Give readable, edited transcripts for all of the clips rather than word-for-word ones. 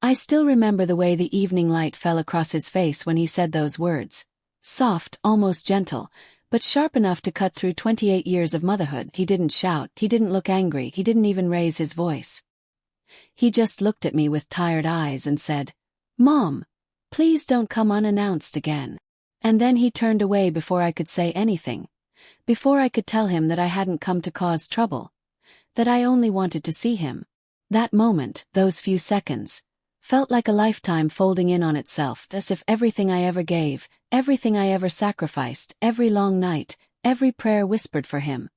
I still remember the way the evening light fell across his face when he said those words. Soft, almost gentle, but sharp enough to cut through 28 years of motherhood. He didn't shout, he didn't look angry, he didn't even raise his voice. He just looked at me with tired eyes and said, "Mom, please don't come unannounced again." And then he turned away before I could say anything, before I could tell him that I hadn't come to cause trouble, that I only wanted to see him. That moment, those few seconds, felt like a lifetime folding in on itself, as if everything I ever gave, everything I ever sacrificed, every long night, every prayer whispered for him,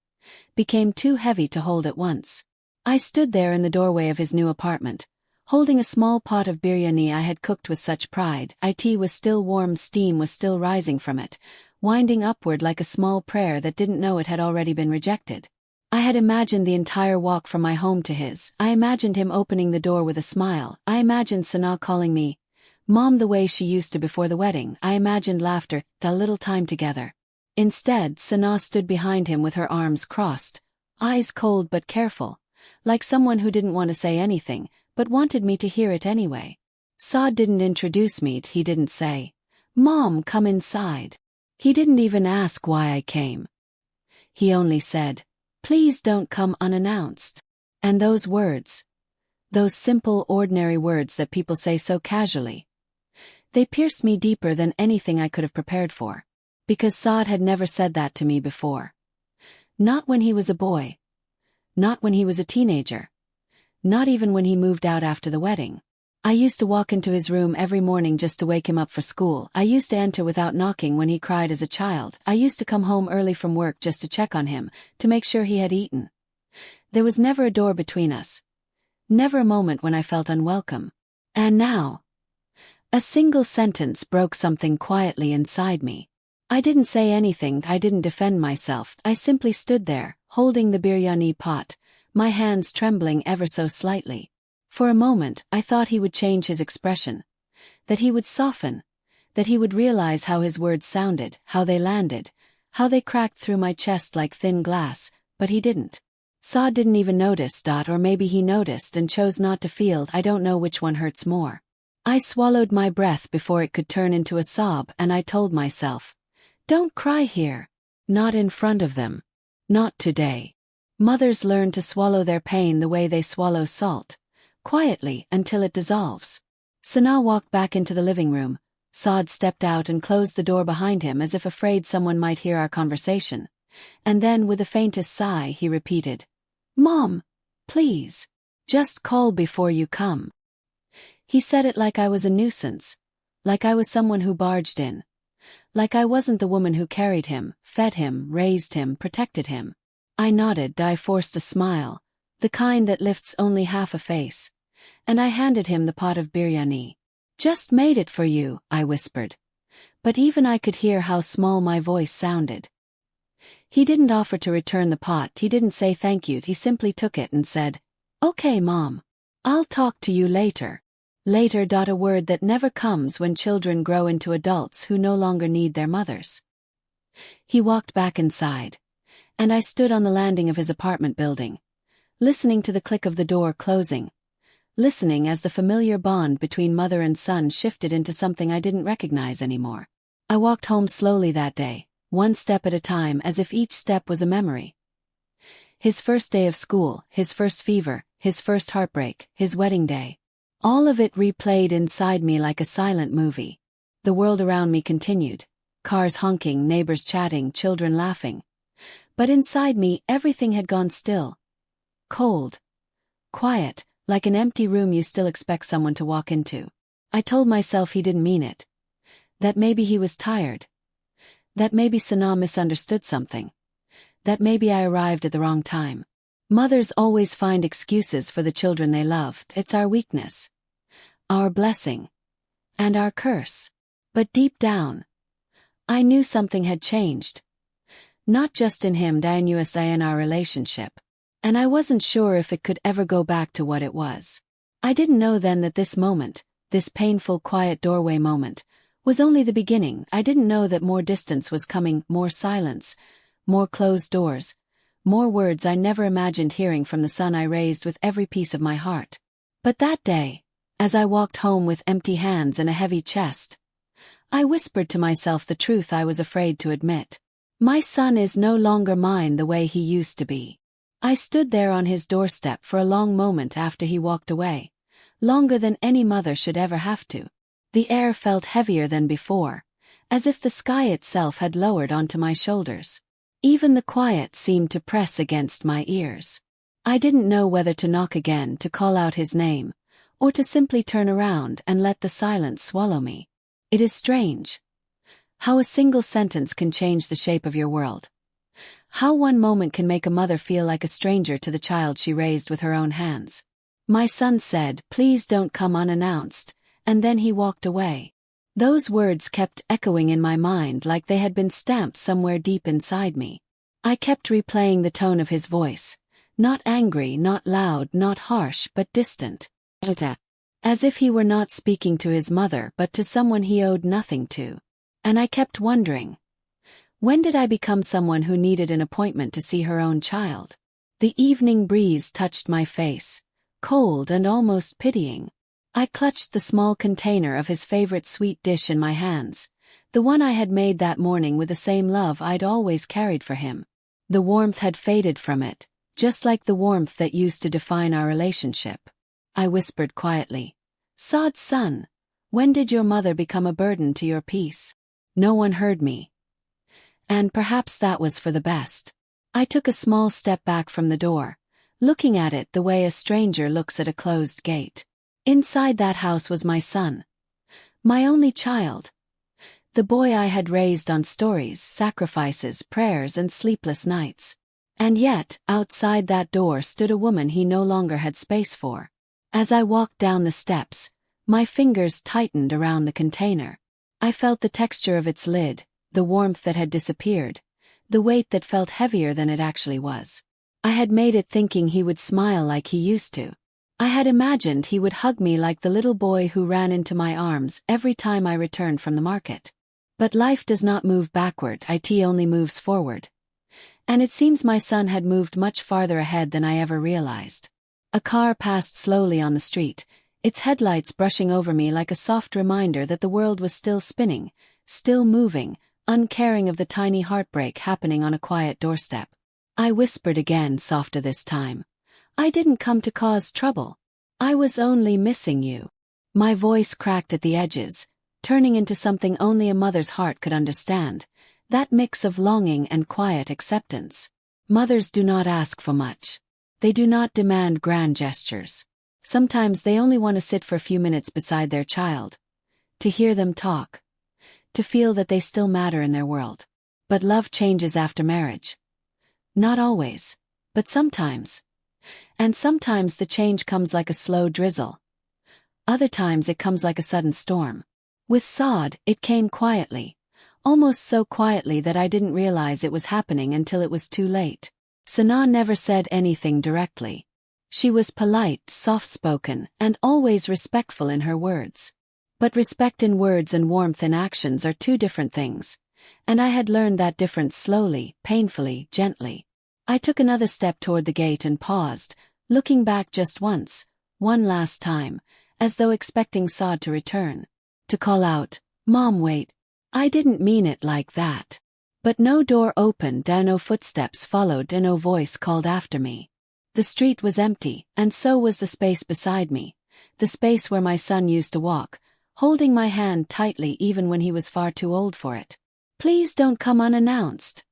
became too heavy to hold at once. I stood there in the doorway of his new apartment, holding a small pot of biryani I had cooked with such pride. Tea was still warm, steam was still rising from it, winding upward like a small prayer that didn't know it had already been rejected. I had imagined the entire walk from my home to his. I imagined him opening the door with a smile. I imagined Sana calling me Mom the way she used to before the wedding. I imagined laughter, a little time together. Instead, Sana stood behind him with her arms crossed, eyes cold but careful, like someone who didn't want to say anything, but wanted me to hear it anyway. Saad didn't introduce me, he didn't say, "Mom, come inside." He didn't even ask why I came. He only said, "Please don't come unannounced." And those words, those simple, ordinary words that people say so casually, they pierced me deeper than anything I could have prepared for. Because Saad had never said that to me before. Not when he was a boy. Not when he was a teenager. Not even when he moved out after the wedding. I used to walk into his room every morning just to wake him up for school. I used to enter without knocking when he cried as a child. I used to come home early from work just to check on him, to make sure he had eaten. There was never a door between us. Never a moment when I felt unwelcome. And now, a single sentence broke something quietly inside me. I didn't say anything, I didn't defend myself. I simply stood there, holding the biryani pot, my hands trembling ever so slightly. For a moment, I thought he would change his expression, that he would soften, that he would realize how his words sounded, how they landed, how they cracked through my chest like thin glass, but he didn't. Saad didn't even notice, or maybe he noticed and chose not to feel. I don't know which one hurts more. I swallowed my breath before it could turn into a sob, and I told myself, "Don't cry here. Not in front of them. Not today." Mothers learn to swallow their pain the way they swallow salt. Quietly, until it dissolves. Sana walked back into the living room. Saad stepped out and closed the door behind him as if afraid someone might hear our conversation. And then, with the faintest sigh, he repeated, "Mom, please, just call before you come." He said it like I was a nuisance, like I was someone who barged in, like I wasn't the woman who carried him, fed him, raised him, protected him. I nodded. I forced a smile, the kind that lifts only half a face, and I handed him the pot of biryani. "Just made it for you," I whispered. But even I could hear how small my voice sounded. He didn't offer to return the pot, he didn't say thank you, he simply took it and said, "Okay, Mom. I'll talk to you later." Later. A word that never comes when children grow into adults who no longer need their mothers. He walked back inside, and I stood on the landing of his apartment building, listening to the click of the door closing, listening as the familiar bond between mother and son shifted into something I didn't recognize anymore. I walked home slowly that day, one step at a time, as if each step was a memory. His first day of school, his first fever, his first heartbreak, his wedding day. All of it replayed inside me like a silent movie. The world around me continued. Cars honking, neighbors chatting, children laughing. But inside me, everything had gone still. Cold. Quiet, like an empty room you still expect someone to walk into. I told myself he didn't mean it. That maybe he was tired. That maybe Sana misunderstood something. That maybe I arrived at the wrong time. Mothers always find excuses for the children they love. It's our weakness, our blessing, and our curse. But deep down, I knew something had changed. Not just in him, I knew in our relationship. And I wasn't sure if it could ever go back to what it was. I didn't know then that this moment, this painful quiet doorway moment, was only the beginning. I didn't know that more distance was coming, more silence, more closed doors, more words I never imagined hearing from the son I raised with every piece of my heart. But that day, As I walked home with empty hands and a heavy chest, I whispered to myself the truth I was afraid to admit. My son is no longer mine the way he used to be. I stood there on his doorstep for a long moment after he walked away, longer than any mother should ever have to. The air felt heavier than before, as if the sky itself had lowered onto my shoulders. Even the quiet seemed to press against my ears. I didn't know whether to knock again to call out his name, or to simply turn around and let the silence swallow me. It is strange how a single sentence can change the shape of your world. How one moment can make a mother feel like a stranger to the child she raised with her own hands. My son said, "Please don't come unannounced," and then he walked away. Those words kept echoing in my mind like they had been stamped somewhere deep inside me. I kept replaying the tone of his voice, not angry, not loud, not harsh, but distant. As if he were not speaking to his mother but to someone he owed nothing to. And I kept wondering, when did I become someone who needed an appointment to see her own child? The evening breeze touched my face, cold and almost pitying. I clutched the small container of his favorite sweet dish in my hands, the one I had made that morning with the same love I'd always carried for him. The warmth had faded from it, just like the warmth that used to define our relationship. I whispered quietly, "Saad's son, when did your mother become a burden to your peace?" No one heard me. And perhaps that was for the best. I took a small step back from the door, looking at it the way a stranger looks at a closed gate. Inside that house was my son. My only child. The boy I had raised on stories, sacrifices, prayers, and sleepless nights. And yet, outside that door stood a woman he no longer had space for. As I walked down the steps, my fingers tightened around the container. I felt the texture of its lid, the warmth that had disappeared, the weight that felt heavier than it actually was. I had made it thinking he would smile like he used to. I had imagined he would hug me like the little boy who ran into my arms every time I returned from the market. But life does not move backward, it only moves forward. And it seems my son had moved much farther ahead than I ever realized. A car passed slowly on the street, its headlights brushing over me like a soft reminder that the world was still spinning, still moving, uncaring of the tiny heartbreak happening on a quiet doorstep. I whispered again, softer this time. "I didn't come to cause trouble. I was only missing you." My voice cracked at the edges, turning into something only a mother's heart could understand, that mix of longing and quiet acceptance. Mothers do not ask for much. They do not demand grand gestures. Sometimes they only want to sit for a few minutes beside their child, to hear them talk, to feel that they still matter in their world. But love changes after marriage. Not always, but sometimes. And sometimes the change comes like a slow drizzle. Other times it comes like a sudden storm. With Saad, it came quietly, almost so quietly that I didn't realize it was happening until it was too late. Sana never said anything directly. She was polite, soft-spoken, and always respectful in her words. But respect in words and warmth in actions are two different things, and I had learned that difference slowly, painfully, gently. I took another step toward the gate and paused, looking back just once, one last time, as though expecting Saad to return. To call out, "Mom, wait." I didn't mean it like that. But no door opened and no footsteps followed and no voice called after me. The street was empty, and so was the space beside me, the space where my son used to walk, holding my hand tightly even when he was far too old for it. "Please don't come unannounced."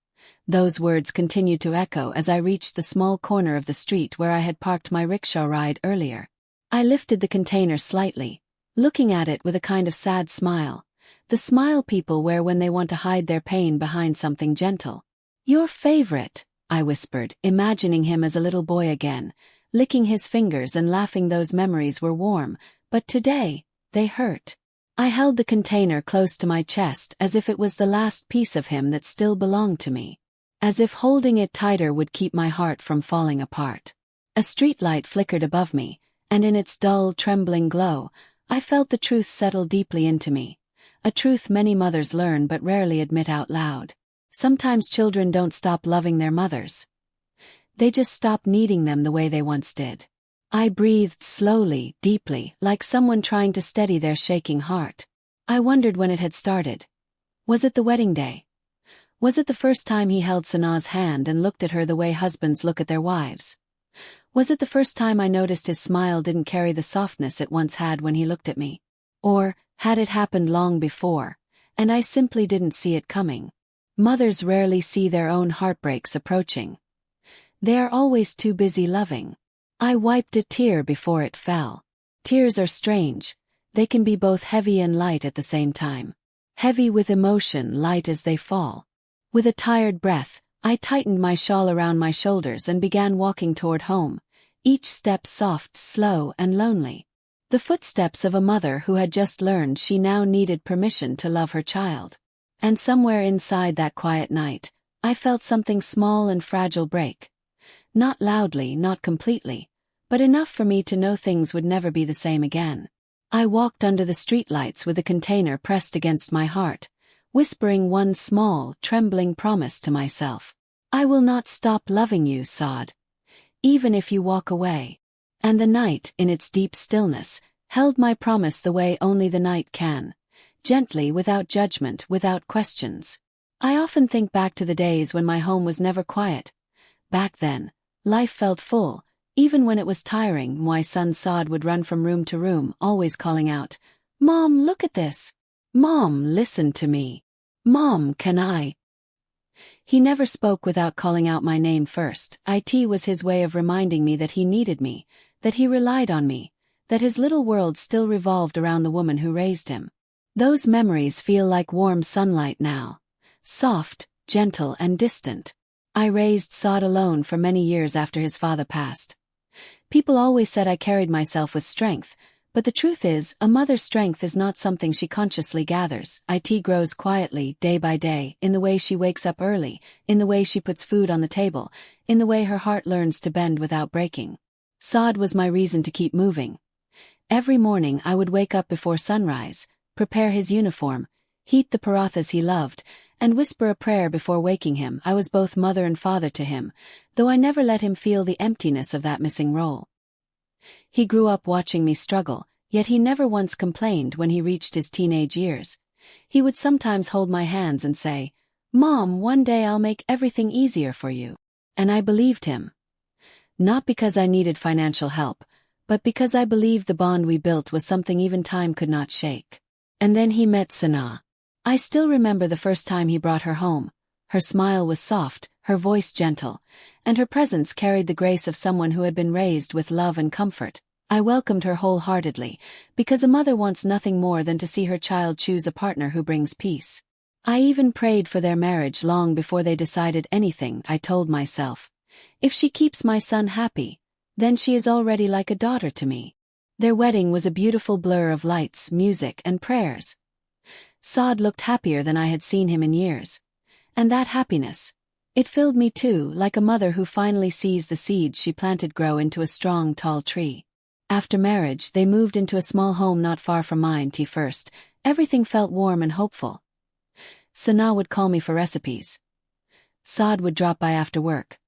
Those words continued to echo as I reached the small corner of the street where I had parked my rickshaw ride earlier. I lifted the container slightly, looking at it with a kind of sad smile, the smile people wear when they want to hide their pain behind something gentle. "Your favorite," I whispered, imagining him as a little boy again, licking his fingers and laughing. Those memories were warm, but today, they hurt. I held the container close to my chest as if it was the last piece of him that still belonged to me. As if holding it tighter would keep my heart from falling apart. A streetlight flickered above me, and in its dull, trembling glow, I felt the truth settle deeply into me. A truth many mothers learn but rarely admit out loud. Sometimes children don't stop loving their mothers. They just stop needing them the way they once did. I breathed slowly, deeply, like someone trying to steady their shaking heart. I wondered when it had started. Was it the wedding day? Was it the first time he held Sanaa's hand and looked at her the way husbands look at their wives? Was it the first time I noticed his smile didn't carry the softness it once had when he looked at me? Or had it happened long before, and I simply didn't see it coming? Mothers rarely see their own heartbreaks approaching. They are always too busy loving. I wiped a tear before it fell. Tears are strange. They can be both heavy and light at the same time. Heavy with emotion, light as they fall. With a tired breath, I tightened my shawl around my shoulders and began walking toward home, each step soft, slow, and lonely. The footsteps of a mother who had just learned she now needed permission to love her child. And somewhere inside that quiet night, I felt something small and fragile break. Not loudly, not completely, but enough for me to know things would never be the same again. I walked under the streetlights with a container pressed against my heart, whispering one small, trembling promise to myself. I will not stop loving you, Saad. Even if you walk away. And the night, in its deep stillness, held my promise the way only the night can. Gently, without judgment, without questions. I often think back to the days when my home was never quiet. Back then, life felt full. Even when it was tiring, my son Saad would run from room to room, always calling out, "Mom, look at this. Mom, listen to me. Mom, can I?" He never spoke without calling out my name first. It was his way of reminding me that he needed me, that he relied on me, that his little world still revolved around the woman who raised him. Those memories feel like warm sunlight now. Soft, gentle, and distant. I raised Saad alone for many years after his father passed. People always said I carried myself with strength, but the truth is, a mother's strength is not something she consciously gathers. It grows quietly, day by day, in the way she wakes up early, in the way she puts food on the table, in the way her heart learns to bend without breaking. Saad was my reason to keep moving. Every morning I would wake up before sunrise, prepare his uniform, heat the parathas he loved, and whisper a prayer before waking him. I was both mother and father to him, though I never let him feel the emptiness of that missing role. He grew up watching me struggle, yet he never once complained when he reached his teenage years. He would sometimes hold my hands and say, "Mom, one day I'll make everything easier for you." And I believed him. Not because I needed financial help, but because I believed the bond we built was something even time could not shake. And then he met Sanaa. I still remember the first time he brought her home. Her smile was soft, her voice gentle, and her presence carried the grace of someone who had been raised with love and comfort. I welcomed her wholeheartedly, because a mother wants nothing more than to see her child choose a partner who brings peace. I even prayed for their marriage long before they decided anything. I told myself, if she keeps my son happy, then she is already like a daughter to me. Their wedding was a beautiful blur of lights, music, and prayers. Saad looked happier than I had seen him in years. And that happiness, it filled me too, like a mother who finally sees the seeds she planted grow into a strong, tall tree. After marriage, they moved into a small home not far from mine. First, everything felt warm and hopeful. Sanaa would call me for recipes. Saad would drop by after work.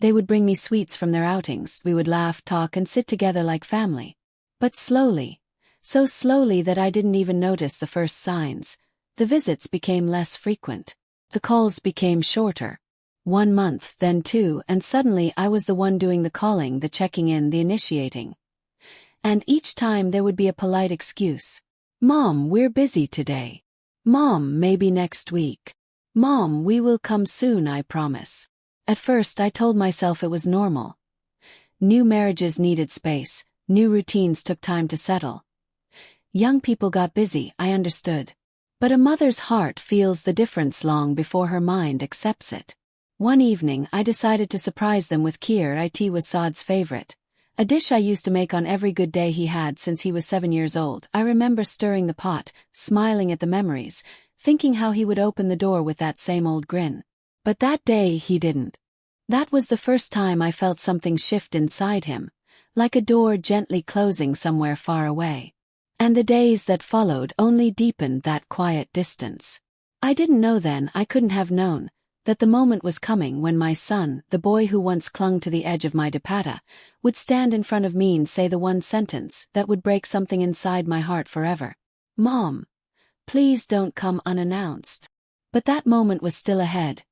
They would bring me sweets from their outings. We would laugh, talk, and sit together like family. But slowly, so slowly that I didn't even notice the first signs, the visits became less frequent. The calls became shorter. 1 month, then 2, and suddenly I was the one doing the calling, the checking in, the initiating. And each time there would be a polite excuse. "Mom, we're busy today." "Mom, maybe next week." "Mom, we will come soon, I promise." At first I told myself it was normal. New marriages needed space, new routines took time to settle. Young people got busy, I understood. But a mother's heart feels the difference long before her mind accepts it. One evening I decided to surprise them with kheer. It was Saad's favorite. A dish I used to make on every good day he had since he was 7 years old. I remember stirring the pot, smiling at the memories, thinking how he would open the door with that same old grin. But that day he didn't. That was the first time I felt something shift inside him, like a door gently closing somewhere far away. And the days that followed only deepened that quiet distance. I didn't know then, I couldn't have known, that the moment was coming when my son, the boy who once clung to the edge of my dupatta, would stand in front of me and say the one sentence that would break something inside my heart forever. "Mom, please don't come unannounced." But that moment was still ahead.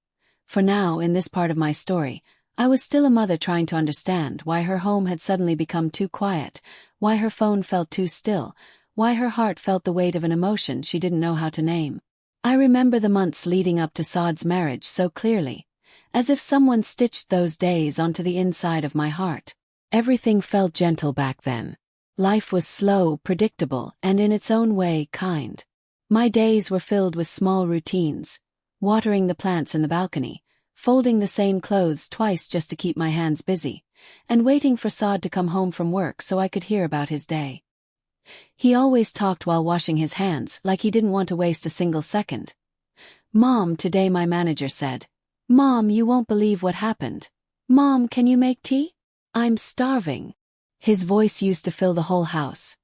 For now, in this part of my story, I was still a mother trying to understand why her home had suddenly become too quiet, why her phone felt too still, why her heart felt the weight of an emotion she didn't know how to name. I remember the months leading up to Saad's marriage so clearly, as if someone stitched those days onto the inside of my heart. Everything felt gentle back then. Life was slow, predictable, and in its own way, kind. My days were filled with small routines: watering the plants in the balcony, folding the same clothes twice just to keep my hands busy, and waiting for Saad to come home from work so I could hear about his day. He always talked while washing his hands, like he didn't want to waste a single second. "Mom, today my manager said. Mom, you won't believe what happened. Mom, can you make tea? I'm starving." His voice used to fill the whole house.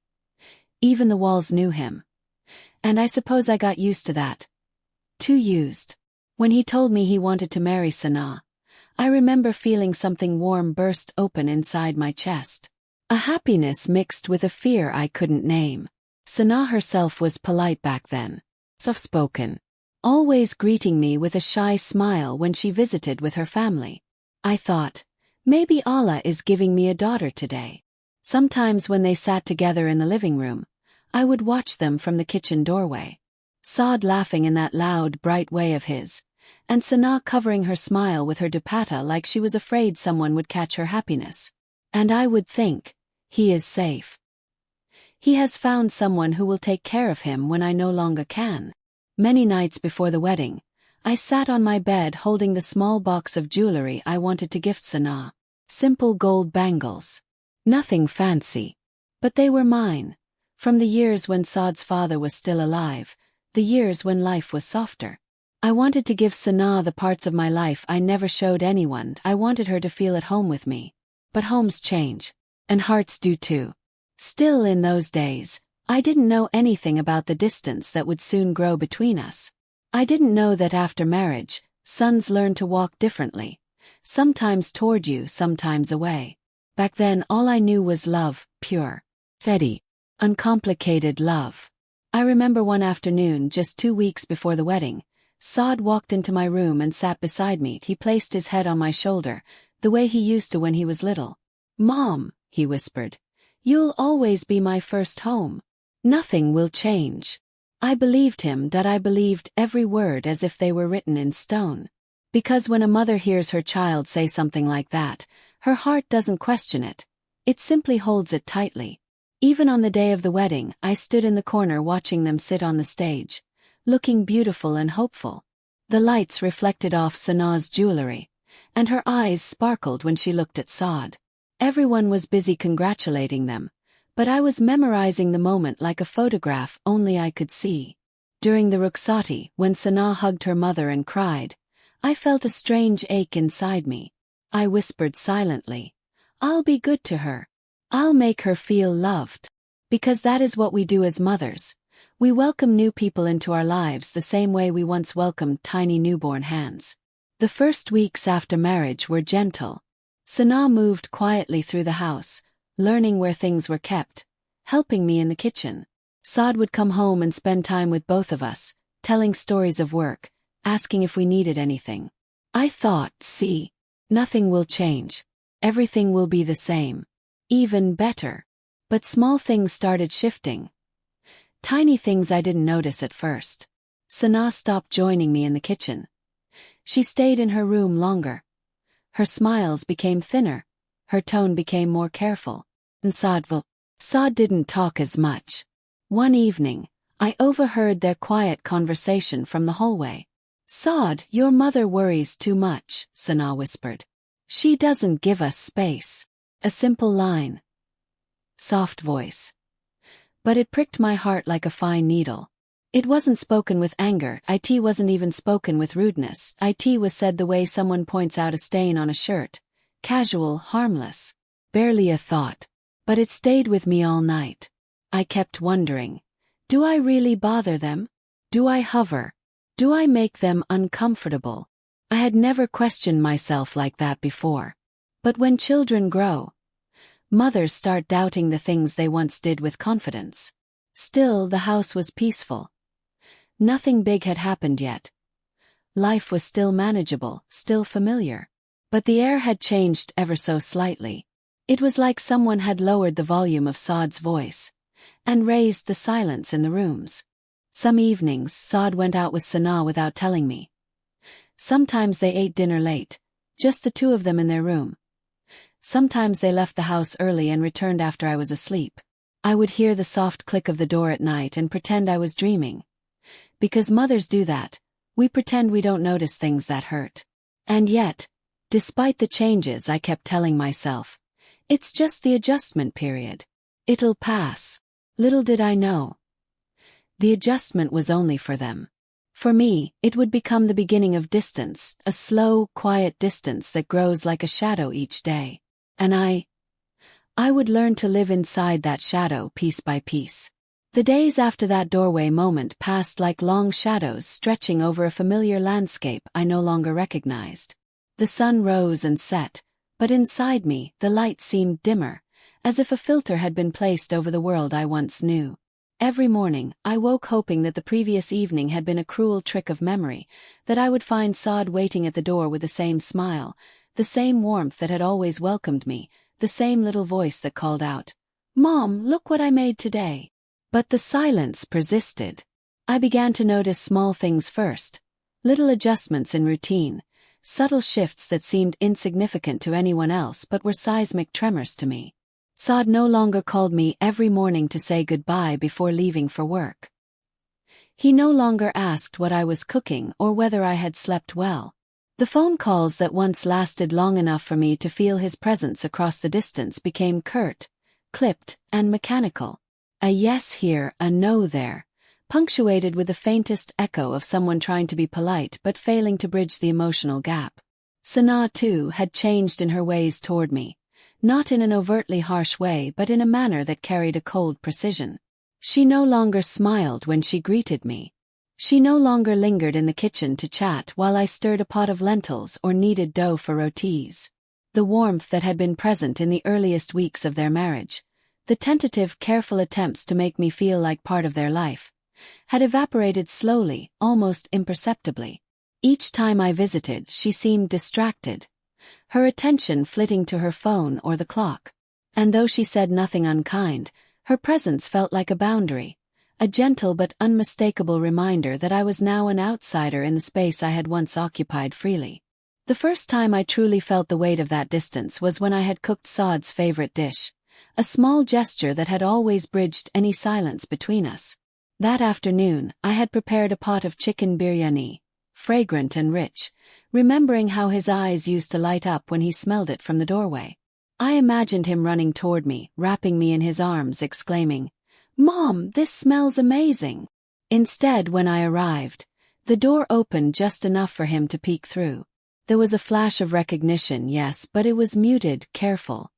Even the walls knew him. And I suppose I got used to that. Too used. When he told me he wanted to marry Sana, I remember feeling something warm burst open inside my chest. A happiness mixed with a fear I couldn't name. Sana herself was polite back then, soft-spoken, always greeting me with a shy smile when she visited with her family. I thought, maybe Allah is giving me a daughter today. Sometimes when they sat together in the living room, I would watch them from the kitchen doorway. Saad laughing in that loud, bright way of his, and Sana covering her smile with her dupatta like she was afraid someone would catch her happiness. And I would think, he is safe. He has found someone who will take care of him when I no longer can. Many nights before the wedding, I sat on my bed holding the small box of jewelry I wanted to gift Sana. Simple gold bangles. Nothing fancy. But they were mine. From the years when Saad's father was still alive, the years when life was softer. I wanted to give Sana the parts of my life I never showed anyone. I wanted her to feel at home with me. But homes change. And hearts do too. Still in those days, I didn't know anything about the distance that would soon grow between us. I didn't know that after marriage, sons learn to walk differently. Sometimes toward you, sometimes away. Back then all I knew was love, pure, steady, uncomplicated love. I remember one afternoon just 2 weeks before the wedding, Saad walked into my room and sat beside me. He placed his head on my shoulder, the way he used to when he was little. "Mom," he whispered, "you'll always be my first home. Nothing will change." I believed him, that I believed every word as if they were written in stone. Because when a mother hears her child say something like that, her heart doesn't question it. It simply holds it tightly. Even on the day of the wedding, I stood in the corner watching them sit on the stage, looking beautiful and hopeful. The lights reflected off Sana's jewelry, and her eyes sparkled when she looked at Saad. Everyone was busy congratulating them, but I was memorizing the moment like a photograph only I could see. During the rukhsati, when Sana hugged her mother and cried, I felt a strange ache inside me. I whispered silently, "I'll be good to her. I'll make her feel loved." Because that is what we do as mothers. We welcome new people into our lives the same way we once welcomed tiny newborn hands. The first weeks after marriage were gentle. Sana moved quietly through the house, learning where things were kept, helping me in the kitchen. Saad would come home and spend time with both of us, telling stories of work, asking if we needed anything. I thought, see, nothing will change. Everything will be the same. Even better. But small things started shifting. Tiny things I didn't notice at first. Sana stopped joining me in the kitchen. She stayed in her room longer. Her smiles became thinner. Her tone became more careful. And Saad didn't talk as much. One evening, I overheard their quiet conversation from the hallway. "Saad, your mother worries too much," Sana whispered. "She doesn't give us space." A simple line. Soft voice. But it pricked my heart like a fine needle. It wasn't spoken with anger. It wasn't even spoken with rudeness. It was said the way someone points out a stain on a shirt. Casual, harmless. Barely a thought. But it stayed with me all night. I kept wondering, do I really bother them? Do I hover? Do I make them uncomfortable? I had never questioned myself like that before. But when children grow, mothers start doubting the things they once did with confidence. Still, the house was peaceful. Nothing big had happened yet. Life was still manageable, still familiar. But the air had changed ever so slightly. It was like someone had lowered the volume of Saad's voice and raised the silence in the rooms. Some evenings, Saad went out with Sana without telling me. Sometimes they ate dinner late, just the two of them in their room. Sometimes they left the house early and returned after I was asleep. I would hear the soft click of the door at night and pretend I was dreaming. Because mothers do that, we pretend we don't notice things that hurt. And yet, despite the changes, I kept telling myself, it's just the adjustment period. It'll pass. Little did I know. The adjustment was only for them. For me, it would become the beginning of distance, a slow, quiet distance that grows like a shadow each day. And I would learn to live inside that shadow piece by piece. The days after that doorway moment passed like long shadows stretching over a familiar landscape I no longer recognized. The sun rose and set, but inside me, the light seemed dimmer, as if a filter had been placed over the world I once knew. Every morning, I woke hoping that the previous evening had been a cruel trick of memory, that I would find Saad waiting at the door with the same smile, the same warmth that had always welcomed me, the same little voice that called out, "Mom, look what I made today." But the silence persisted. I began to notice small things first, little adjustments in routine, subtle shifts that seemed insignificant to anyone else but were seismic tremors to me. Saad no longer called me every morning to say goodbye before leaving for work. He no longer asked what I was cooking or whether I had slept well. The phone calls that once lasted long enough for me to feel his presence across the distance became curt, clipped, and mechanical. A yes here, a no there, punctuated with the faintest echo of someone trying to be polite but failing to bridge the emotional gap. Sana, too, had changed in her ways toward me. Not in an overtly harsh way but in a manner that carried a cold precision. She no longer smiled when she greeted me. She no longer lingered in the kitchen to chat while I stirred a pot of lentils or kneaded dough for rotis. The warmth that had been present in the earliest weeks of their marriage, the tentative, careful attempts to make me feel like part of their life, had evaporated slowly, almost imperceptibly. Each time I visited, she seemed distracted, her attention flitting to her phone or the clock. And though she said nothing unkind, her presence felt like a boundary, a gentle but unmistakable reminder that I was now an outsider in the space I had once occupied freely. The first time I truly felt the weight of that distance was when I had cooked Saad's favorite dish, a small gesture that had always bridged any silence between us. That afternoon, I had prepared a pot of chicken biryani, fragrant and rich, remembering how his eyes used to light up when he smelled it from the doorway. I imagined him running toward me, wrapping me in his arms, exclaiming, "Mom, this smells amazing!" Instead, when I arrived, the door opened just enough for him to peek through. There was a flash of recognition, yes, but it was muted, careful.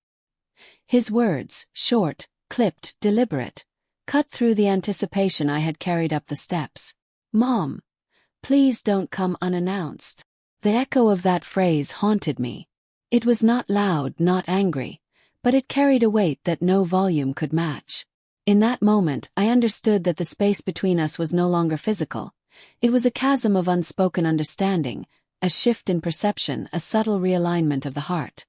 His words, short, clipped, deliberate, cut through the anticipation I had carried up the steps. "Mom, please don't come unannounced." The echo of that phrase haunted me. It was not loud, not angry, but it carried a weight that no volume could match. In that moment, I understood that the space between us was no longer physical. It was a chasm of unspoken understanding, a shift in perception, a subtle realignment of the heart.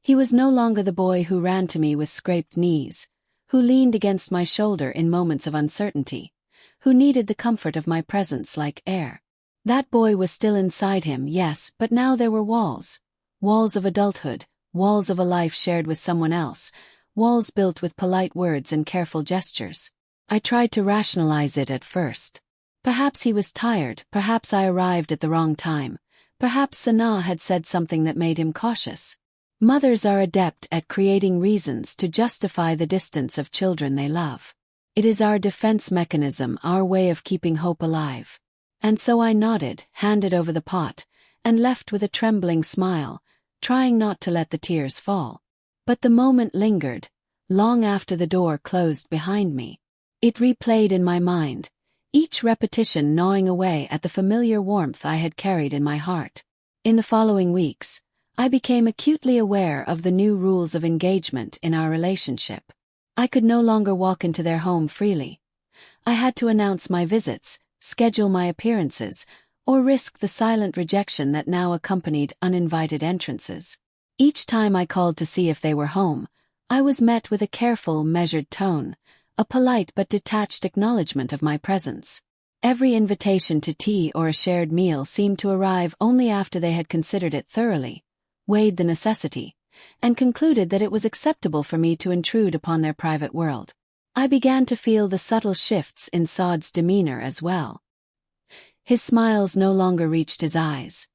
He was no longer the boy who ran to me with scraped knees, who leaned against my shoulder in moments of uncertainty, who needed the comfort of my presence like air. That boy was still inside him, yes, but now there were walls. Walls of adulthood, walls of a life shared with someone else, walls built with polite words and careful gestures. I tried to rationalize it at first. Perhaps he was tired, perhaps I arrived at the wrong time, perhaps Sana had said something that made him cautious. Mothers are adept at creating reasons to justify the distance of children they love. It is our defense mechanism, our way of keeping hope alive. And so I nodded, handed over the pot, and left with a trembling smile, trying not to let the tears fall. But the moment lingered, long after the door closed behind me. It replayed in my mind, each repetition gnawing away at the familiar warmth I had carried in my heart. In the following weeks, I became acutely aware of the new rules of engagement in our relationship. I could no longer walk into their home freely. I had to announce my visits, schedule my appearances, or risk the silent rejection that now accompanied uninvited entrances. Each time I called to see if they were home, I was met with a careful, measured tone, a polite but detached acknowledgement of my presence. Every invitation to tea or a shared meal seemed to arrive only after they had considered it thoroughly, weighed the necessity, and concluded that it was acceptable for me to intrude upon their private world. I began to feel the subtle shifts in Saad's demeanor as well. His smiles no longer reached his eyes.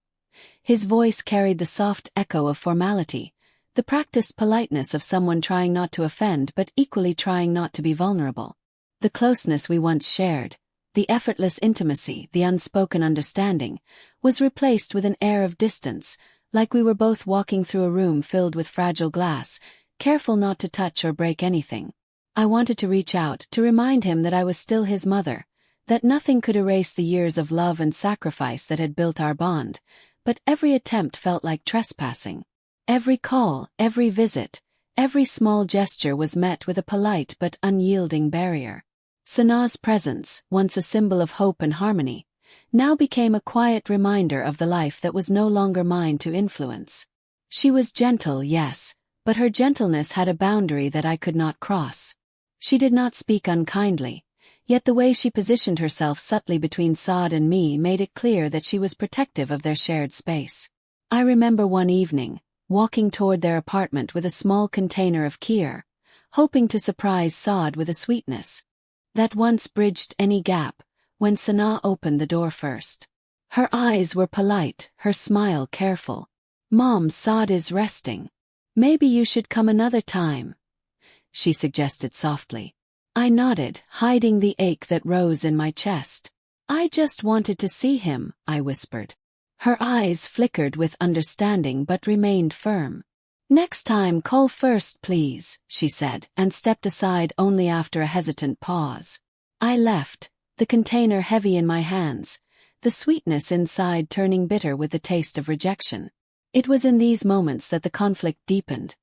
His voice carried the soft echo of formality, the practiced politeness of someone trying not to offend but equally trying not to be vulnerable. The closeness we once shared, the effortless intimacy, the unspoken understanding, was replaced with an air of distance, like we were both walking through a room filled with fragile glass, careful not to touch or break anything. I wanted to reach out, to remind him that I was still his mother, that nothing could erase the years of love and sacrifice that had built our bond, but every attempt felt like trespassing. Every call, every visit, every small gesture was met with a polite but unyielding barrier. Sanaa's presence, once a symbol of hope and harmony, now became a quiet reminder of the life that was no longer mine to influence. She was gentle, yes, but her gentleness had a boundary that I could not cross. She did not speak unkindly, yet the way she positioned herself subtly between Saad and me made it clear that she was protective of their shared space. I remember one evening, walking toward their apartment with a small container of kheer, hoping to surprise Saad with a sweetness that once bridged any gap, when Sanaa opened the door first. Her eyes were polite, her smile careful. "Mom, Saad is resting. Maybe you should come another time," she suggested softly. I nodded, hiding the ache that rose in my chest. "I just wanted to see him," I whispered. Her eyes flickered with understanding but remained firm. "Next time call first, please," she said, and stepped aside only after a hesitant pause. I left, the container heavy in my hands, the sweetness inside turning bitter with the taste of rejection. It was in these moments that the conflict deepened.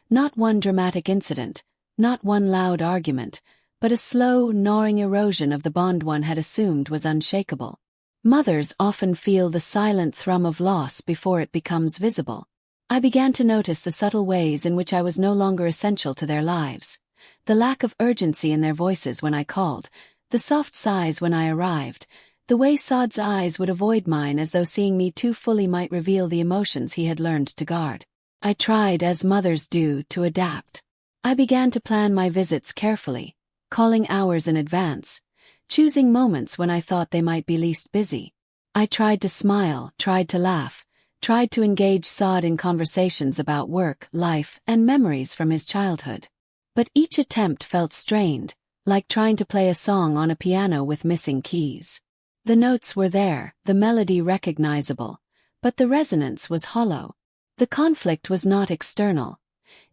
Not one dramatic incident, not one loud argument, but a slow, gnawing erosion of the bond one had assumed was unshakable. Mothers often feel the silent thrum of loss before it becomes visible. I began to notice the subtle ways in which I was no longer essential to their lives. The lack of urgency in their voices when I called, the soft sighs when I arrived, the way Saad's eyes would avoid mine as though seeing me too fully might reveal the emotions he had learned to guard. I tried, as mothers do, to adapt. I began to plan my visits carefully, calling hours in advance, choosing moments when I thought they might be least busy. I tried to smile, tried to laugh, tried to engage Saad in conversations about work, life, and memories from his childhood. But each attempt felt strained, like trying to play a song on a piano with missing keys. The notes were there, the melody recognizable, but the resonance was hollow. The conflict was not external.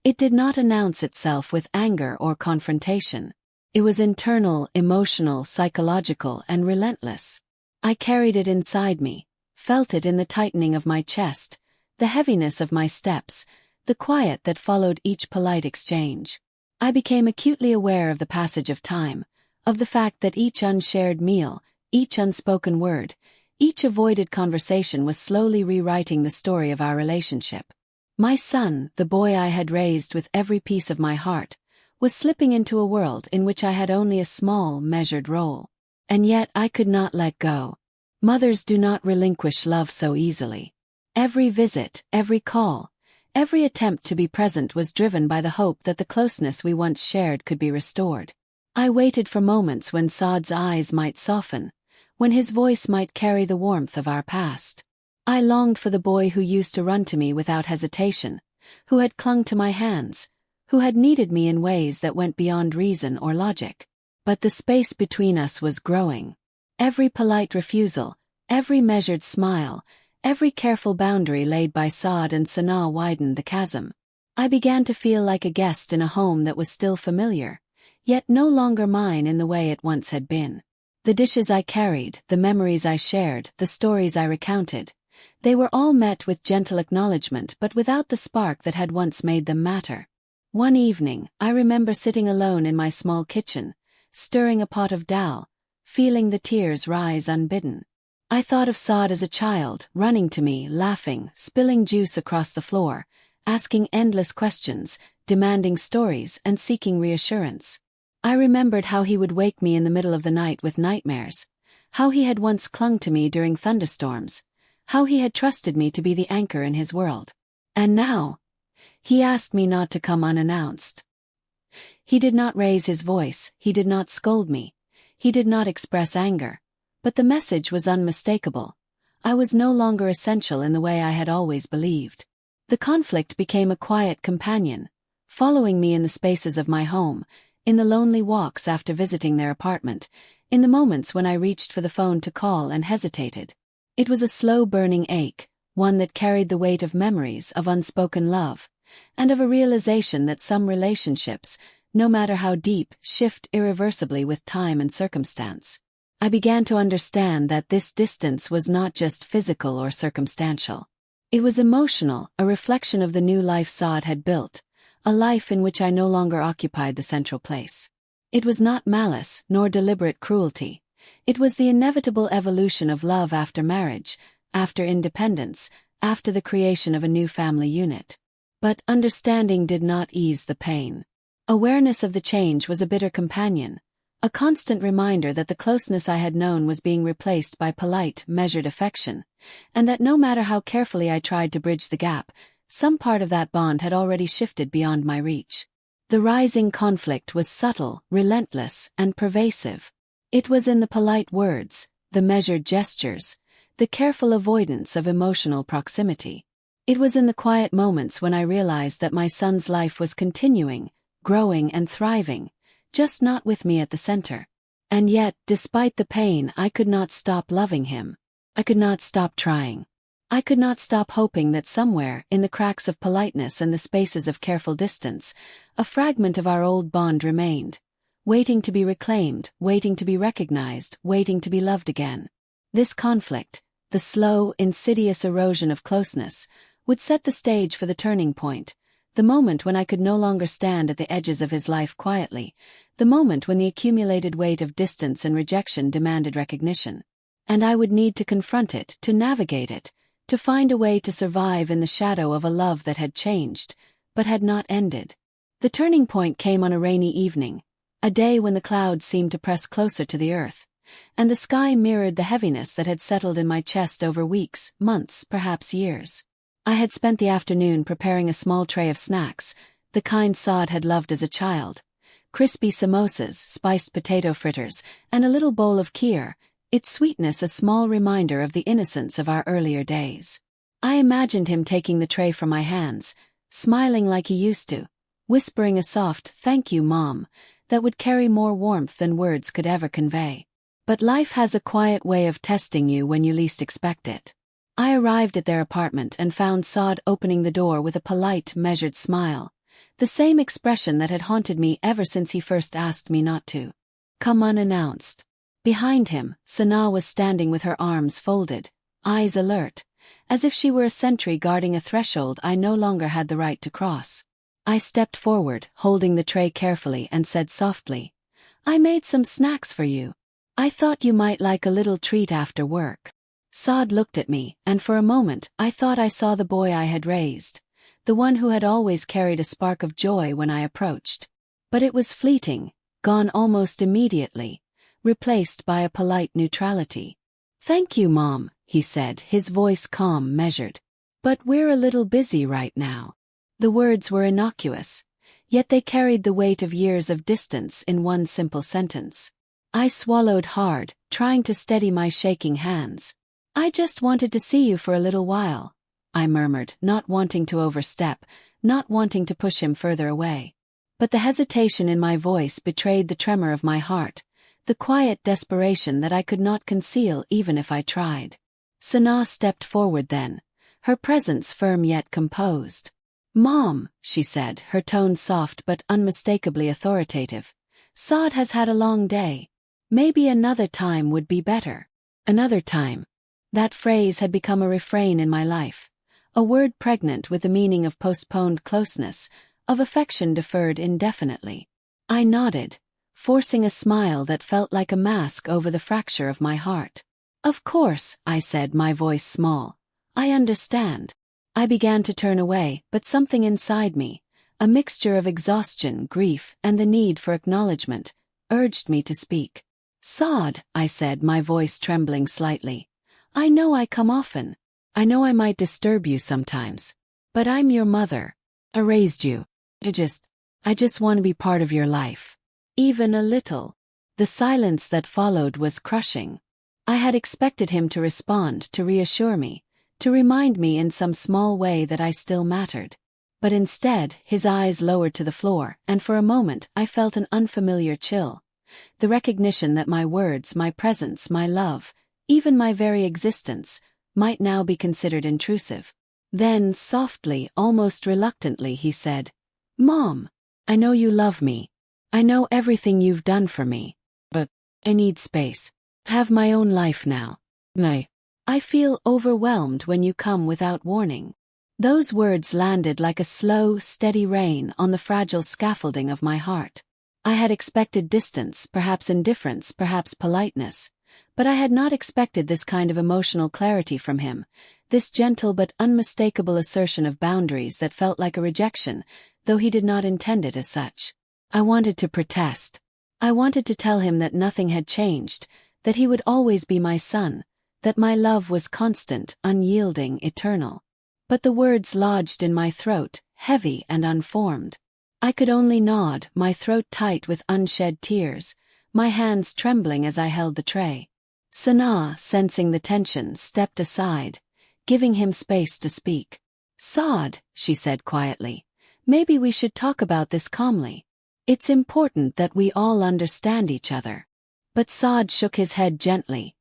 It did not announce itself with anger or confrontation. It was internal, emotional, psychological, and relentless. I carried it inside me, felt it in the tightening of my chest, the heaviness of my steps, the quiet that followed each polite exchange. I became acutely aware of the passage of time, of the fact that each unshared meal, each unspoken word, each avoided conversation was slowly rewriting the story of our relationship. My son, the boy I had raised with every piece of my heart, was slipping into a world in which I had only a small, measured role. And yet I could not let go. Mothers do not relinquish love so easily. Every visit, every call, every attempt to be present was driven by the hope that the closeness we once shared could be restored. I waited for moments when Saad's eyes might soften, when his voice might carry the warmth of our past. I longed for the boy who used to run to me without hesitation, who had clung to my hands, who had needed me in ways that went beyond reason or logic. But the space between us was growing. Every polite refusal, every measured smile, every careful boundary laid by Saad and Sanaa widened the chasm. I began to feel like a guest in a home that was still familiar, yet no longer mine in the way it once had been. The dishes I carried, the memories I shared, the stories I recounted. They were all met with gentle acknowledgement but without the spark that had once made them matter. One evening, I remember sitting alone in my small kitchen, stirring a pot of dal, feeling the tears rise unbidden. I thought of Saad as a child, running to me, laughing, spilling juice across the floor, asking endless questions, demanding stories and seeking reassurance. I remembered how he would wake me in the middle of the night with nightmares, how he had once clung to me during thunderstorms, how he had trusted me to be the anchor in his world. And now, he asked me not to come unannounced. He did not raise his voice, he did not scold me, he did not express anger, but the message was unmistakable. I was no longer essential in the way I had always believed. The conflict became a quiet companion, following me in the spaces of my home, in the lonely walks after visiting their apartment, in the moments when I reached for the phone to call and hesitated. It was a slow-burning ache, one that carried the weight of memories of unspoken love, and of a realization that some relationships, no matter how deep, shift irreversibly with time and circumstance. I began to understand that this distance was not just physical or circumstantial. It was emotional, a reflection of the new life Saad had built, a life in which I no longer occupied the central place. It was not malice, nor deliberate cruelty. It was the inevitable evolution of love after marriage, after independence, after the creation of a new family unit. But understanding did not ease the pain. Awareness of the change was a bitter companion, a constant reminder that the closeness I had known was being replaced by polite, measured affection, and that no matter how carefully I tried to bridge the gap, some part of that bond had already shifted beyond my reach. The rising conflict was subtle, relentless, and pervasive. It was in the polite words, the measured gestures, the careful avoidance of emotional proximity. It was in the quiet moments when I realized that my son's life was continuing, growing and thriving, just not with me at the center. And yet, despite the pain, I could not stop loving him. I could not stop trying. I could not stop hoping that somewhere, in the cracks of politeness and the spaces of careful distance, a fragment of our old bond remained, waiting to be reclaimed, waiting to be recognized, waiting to be loved again. This conflict, the slow, insidious erosion of closeness, would set the stage for the turning point, the moment when I could no longer stand at the edges of his life quietly, the moment when the accumulated weight of distance and rejection demanded recognition. And I would need to confront it, to navigate it, to find a way to survive in the shadow of a love that had changed, but had not ended. The turning point came on a rainy evening, a day when the clouds seemed to press closer to the earth, and the sky mirrored the heaviness that had settled in my chest over weeks, months, perhaps years. I had spent the afternoon preparing a small tray of snacks, the kind Saad had loved as a child. Crispy samosas, spiced potato fritters, and a little bowl of kheer, its sweetness a small reminder of the innocence of our earlier days. I imagined him taking the tray from my hands, smiling like he used to, whispering a soft, "Thank you, Mom," that would carry more warmth than words could ever convey. But life has a quiet way of testing you when you least expect it. I arrived at their apartment and found Saad opening the door with a polite, measured smile, the same expression that had haunted me ever since he first asked me not to come unannounced. Behind him, Sana was standing with her arms folded, eyes alert, as if she were a sentry guarding a threshold I no longer had the right to cross. I stepped forward, holding the tray carefully, and said softly, "I made some snacks for you. I thought you might like a little treat after work." Saad looked at me, and for a moment I thought I saw the boy I had raised, the one who had always carried a spark of joy when I approached. But it was fleeting, gone almost immediately, replaced by a polite neutrality. "Thank you, Mom," he said, his voice calm, measured. "But we're a little busy right now." The words were innocuous, yet they carried the weight of years of distance in one simple sentence. I swallowed hard, trying to steady my shaking hands. "I just wanted to see you for a little while," I murmured, not wanting to overstep, not wanting to push him further away. But the hesitation in my voice betrayed the tremor of my heart, the quiet desperation that I could not conceal even if I tried. Sana stepped forward then, her presence firm yet composed. "Mom," she said, her tone soft but unmistakably authoritative, "Saad has had a long day. Maybe another time would be better. Another time. That phrase had become a refrain in my life. A word pregnant with the meaning of postponed closeness, of affection deferred indefinitely. I nodded, forcing a smile that felt like a mask over the fracture of my heart. Of course, I said, my voice small. I understand. I began to turn away, but something inside me, a mixture of exhaustion, grief, and the need for acknowledgement, urged me to speak. Saad, I said, my voice trembling slightly. I know I come often. I know I might disturb you sometimes. But I'm your mother. I raised you. I just want to be part of your life. Even a little. The silence that followed was crushing. I had expected him to respond, to reassure me, to remind me in some small way that I still mattered. But instead, his eyes lowered to the floor, and for a moment I felt an unfamiliar chill. The recognition that my words, my presence, my love, even my very existence, might now be considered intrusive. Then, softly, almost reluctantly, he said, Mom, I know you love me. I know everything you've done for me. But I need space. I have my own life now. I feel overwhelmed when you come without warning. Those words landed like a slow, steady rain on the fragile scaffolding of my heart. I had expected distance, perhaps indifference, perhaps politeness. But I had not expected this kind of emotional clarity from him, this gentle but unmistakable assertion of boundaries that felt like a rejection, though he did not intend it as such. I wanted to protest. I wanted to tell him that nothing had changed, that he would always be my son, that my love was constant, unyielding, eternal. But the words lodged in my throat, heavy and unformed. I could only nod, my throat tight with unshed tears, my hands trembling as I held the tray. Sanaa, sensing the tension, stepped aside, giving him space to speak. Saad, she said quietly, maybe we should talk about this calmly. It's important that we all understand each other. But Saad shook his head gently,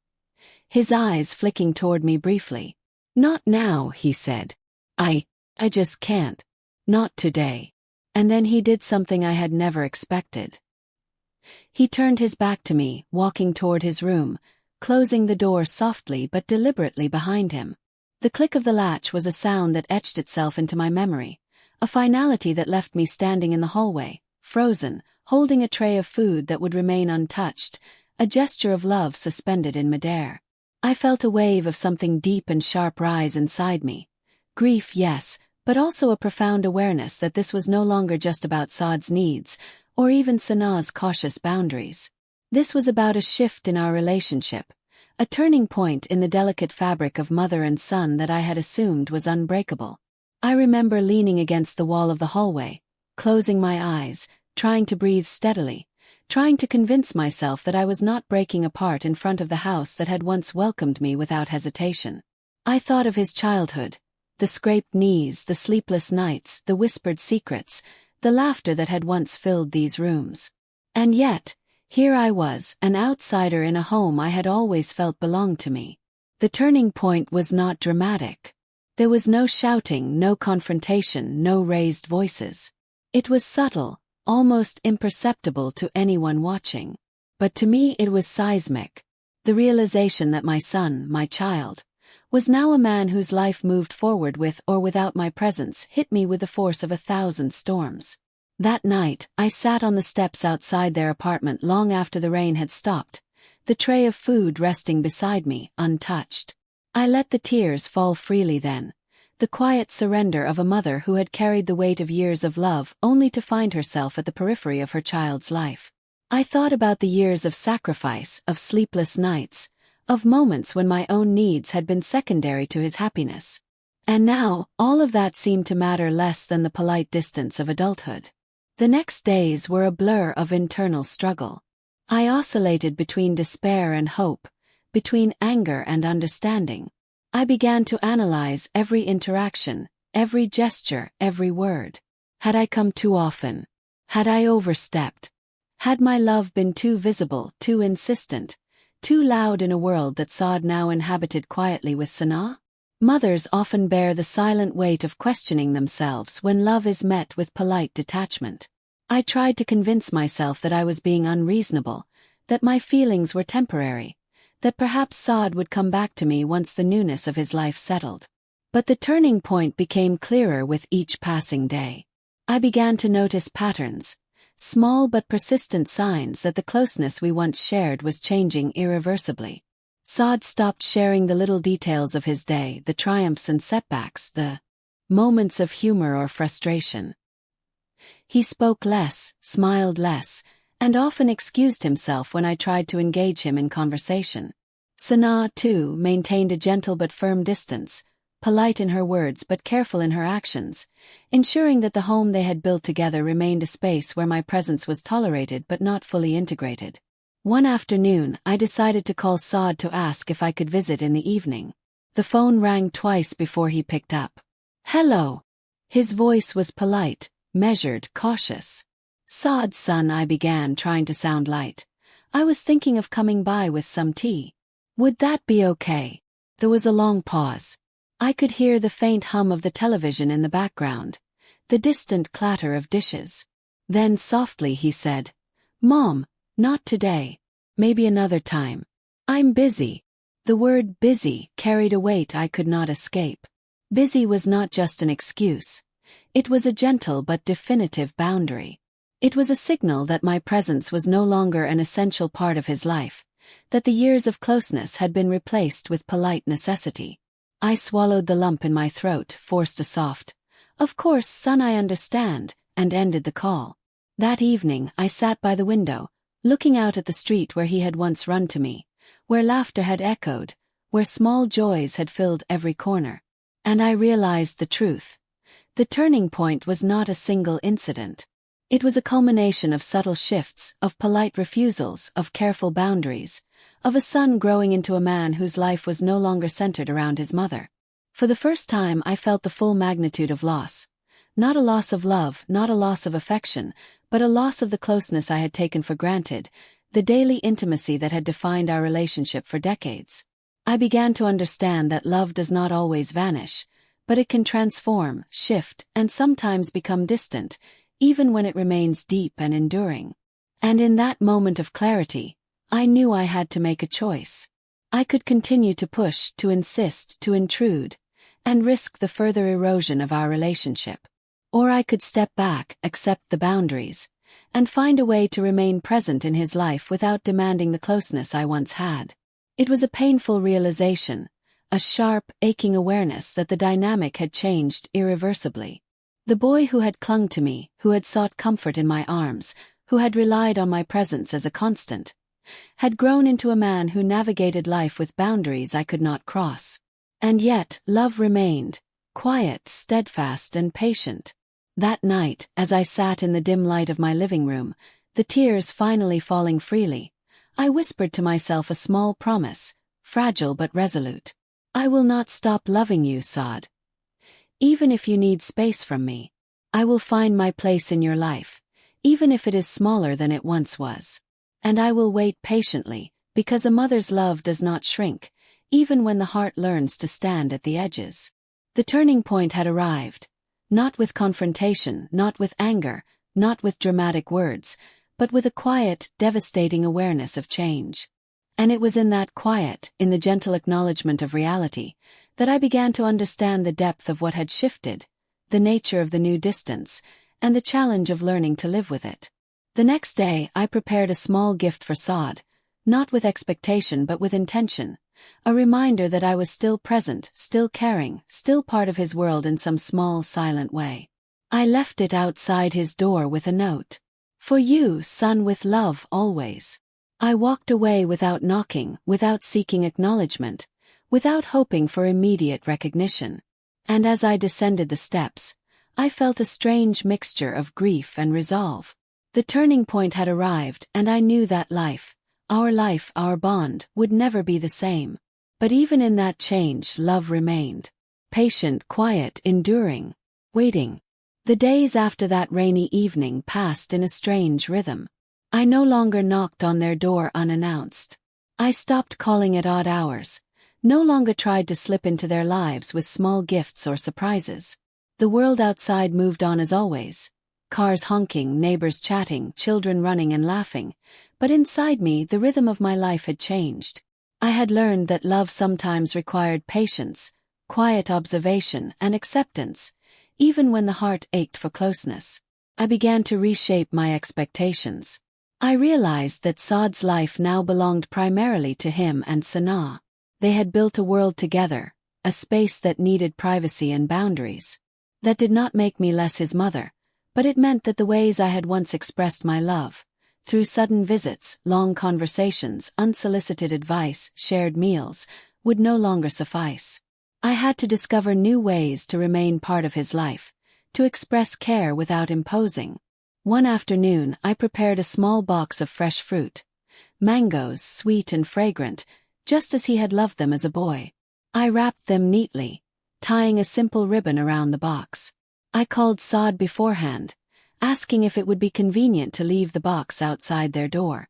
his eyes flicking toward me briefly. Not now, he said. I just can't. Not today. And then he did something I had never expected. He turned his back to me, walking toward his room, closing the door softly but deliberately behind him. The click of the latch was a sound that etched itself into my memory, a finality that left me standing in the hallway, frozen, holding a tray of food that would remain untouched, a gesture of love suspended in midair. I felt a wave of something deep and sharp rise inside me. Grief, yes, but also a profound awareness that this was no longer just about Saad's needs, or even Sanaa's cautious boundaries. This was about a shift in our relationship, a turning point in the delicate fabric of mother and son that I had assumed was unbreakable. I remember leaning against the wall of the hallway, closing my eyes, trying to breathe steadily, trying to convince myself that I was not breaking apart in front of the house that had once welcomed me without hesitation. I thought of his childhood, the scraped knees, the sleepless nights, the whispered secrets, the laughter that had once filled these rooms. And yet, here I was, an outsider in a home I had always felt belonged to me. The turning point was not dramatic. There was no shouting, no confrontation, no raised voices. It was subtle, almost imperceptible to anyone watching. But to me it was seismic. The realization that my son, my child, was now a man whose life moved forward with or without my presence hit me with the force of 1,000 storms. That night, I sat on the steps outside their apartment long after the rain had stopped, the tray of food resting beside me, untouched. I let the tears fall freely then, the quiet surrender of a mother who had carried the weight of years of love only to find herself at the periphery of her child's life. I thought about the years of sacrifice, of sleepless nights, of moments when my own needs had been secondary to his happiness. And now, all of that seemed to matter less than the polite distance of adulthood. The next days were a blur of internal struggle. I oscillated between despair and hope, between anger and understanding. I began to analyze every interaction, every gesture, every word. Had I come too often? Had I overstepped? Had my love been too visible, too insistent, too loud in a world that Saad now inhabited quietly with Sanaa? Mothers often bear the silent weight of questioning themselves when love is met with polite detachment. I tried to convince myself that I was being unreasonable, that my feelings were temporary, that perhaps Saad would come back to me once the newness of his life settled. But the turning point became clearer with each passing day. I began to notice patterns, small but persistent signs that the closeness we once shared was changing irreversibly. Saad stopped sharing the little details of his day, the triumphs and setbacks, the moments of humor or frustration. He spoke less, smiled less, and often excused himself when I tried to engage him in conversation. Sanaa, too, maintained a gentle but firm distance, polite in her words but careful in her actions, ensuring that the home they had built together remained a space where my presence was tolerated but not fully integrated. One afternoon, I decided to call Saad to ask if I could visit in the evening. The phone rang twice before he picked up. "Hello." His voice was polite, measured, cautious. "Saad, son," I began, trying to sound light. "I was thinking of coming by with some tea. Would that be okay?" There was a long pause. I could hear the faint hum of the television in the background, the distant clatter of dishes. Then softly he said, "Mom, not today. Maybe another time. I'm busy." The word busy carried a weight I could not escape. Busy was not just an excuse. It was a gentle but definitive boundary. It was a signal that my presence was no longer an essential part of his life, that the years of closeness had been replaced with polite necessity. I swallowed the lump in my throat, forced a soft, "Of course, son, I understand," and ended the call. That evening, I sat by the window, looking out at the street where he had once run to me, where laughter had echoed, where small joys had filled every corner. And I realized the truth. The turning point was not a single incident. It was a culmination of subtle shifts, of polite refusals, of careful boundaries, of a son growing into a man whose life was no longer centered around his mother. For the first time I felt the full magnitude of loss. Not a loss of love, not a loss of affection, but a loss of the closeness I had taken for granted, the daily intimacy that had defined our relationship for decades. I began to understand that love does not always vanish, but it can transform, shift, and sometimes become distant, even when it remains deep and enduring. And in that moment of clarity, I knew I had to make a choice. I could continue to push, to insist, to intrude, and risk the further erosion of our relationship. Or I could step back, accept the boundaries, and find a way to remain present in his life without demanding the closeness I once had. It was a painful realization, a sharp, aching awareness that the dynamic had changed irreversibly. The boy who had clung to me, who had sought comfort in my arms, who had relied on my presence as a constant, had grown into a man who navigated life with boundaries I could not cross. And yet, love remained, quiet, steadfast, and patient. That night, as I sat in the dim light of my living room, the tears finally falling freely, I whispered to myself a small promise, fragile but resolute. "I will not stop loving you, Saad. Even if you need space from me, I will find my place in your life, even if it is smaller than it once was. And I will wait patiently, because a mother's love does not shrink, even when the heart learns to stand at the edges." The turning point had arrived, not with confrontation, not with anger, not with dramatic words, but with a quiet, devastating awareness of change. And it was in that quiet, in the gentle acknowledgement of reality, that I began to understand the depth of what had shifted, the nature of the new distance, and the challenge of learning to live with it. The next day, I prepared a small gift for Saad, not with expectation but with intention, a reminder that I was still present, still caring, still part of his world in some small, silent way. I left it outside his door with a note. "For you, son, with love, always." I walked away without knocking, without seeking acknowledgement, without hoping for immediate recognition. And as I descended the steps, I felt a strange mixture of grief and resolve. The turning point had arrived, and I knew that life, our bond, would never be the same. But even in that change, love remained. Patient, quiet, enduring, waiting. The days after that rainy evening passed in a strange rhythm. I no longer knocked on their door unannounced. I stopped calling at odd hours, no longer tried to slip into their lives with small gifts or surprises. The world outside moved on as always, cars honking, neighbors chatting, children running and laughing, but inside me the rhythm of my life had changed. I had learned that love sometimes required patience, quiet observation, and acceptance, even when the heart ached for closeness. I began to reshape my expectations. I realized that Saad's life now belonged primarily to him and Sanaa. They had built a world together, a space that needed privacy and boundaries. That did not make me less his mother, but it meant that the ways I had once expressed my love, through sudden visits, long conversations, unsolicited advice, shared meals, would no longer suffice. I had to discover new ways to remain part of his life, to express care without imposing. One afternoon I prepared a small box of fresh fruit. Mangoes, sweet and fragrant, just as he had loved them as a boy. I wrapped them neatly, tying a simple ribbon around the box. I called Saad beforehand, asking if it would be convenient to leave the box outside their door.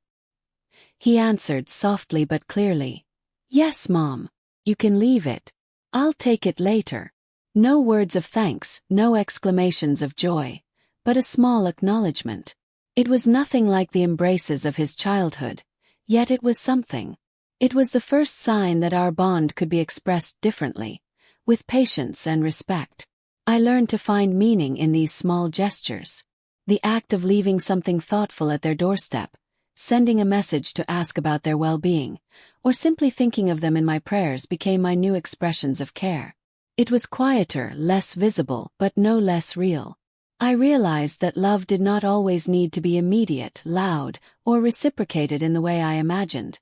He answered softly but clearly, "Yes, Mom. You can leave it. I'll take it later." No words of thanks, no exclamations of joy, but a small acknowledgement. It was nothing like the embraces of his childhood, yet it was something. It was the first sign that our bond could be expressed differently, with patience and respect. I learned to find meaning in these small gestures. The act of leaving something thoughtful at their doorstep, sending a message to ask about their well-being, or simply thinking of them in my prayers became my new expressions of care. It was quieter, less visible, but no less real. I realized that love did not always need to be immediate, loud, or reciprocated in the way I imagined.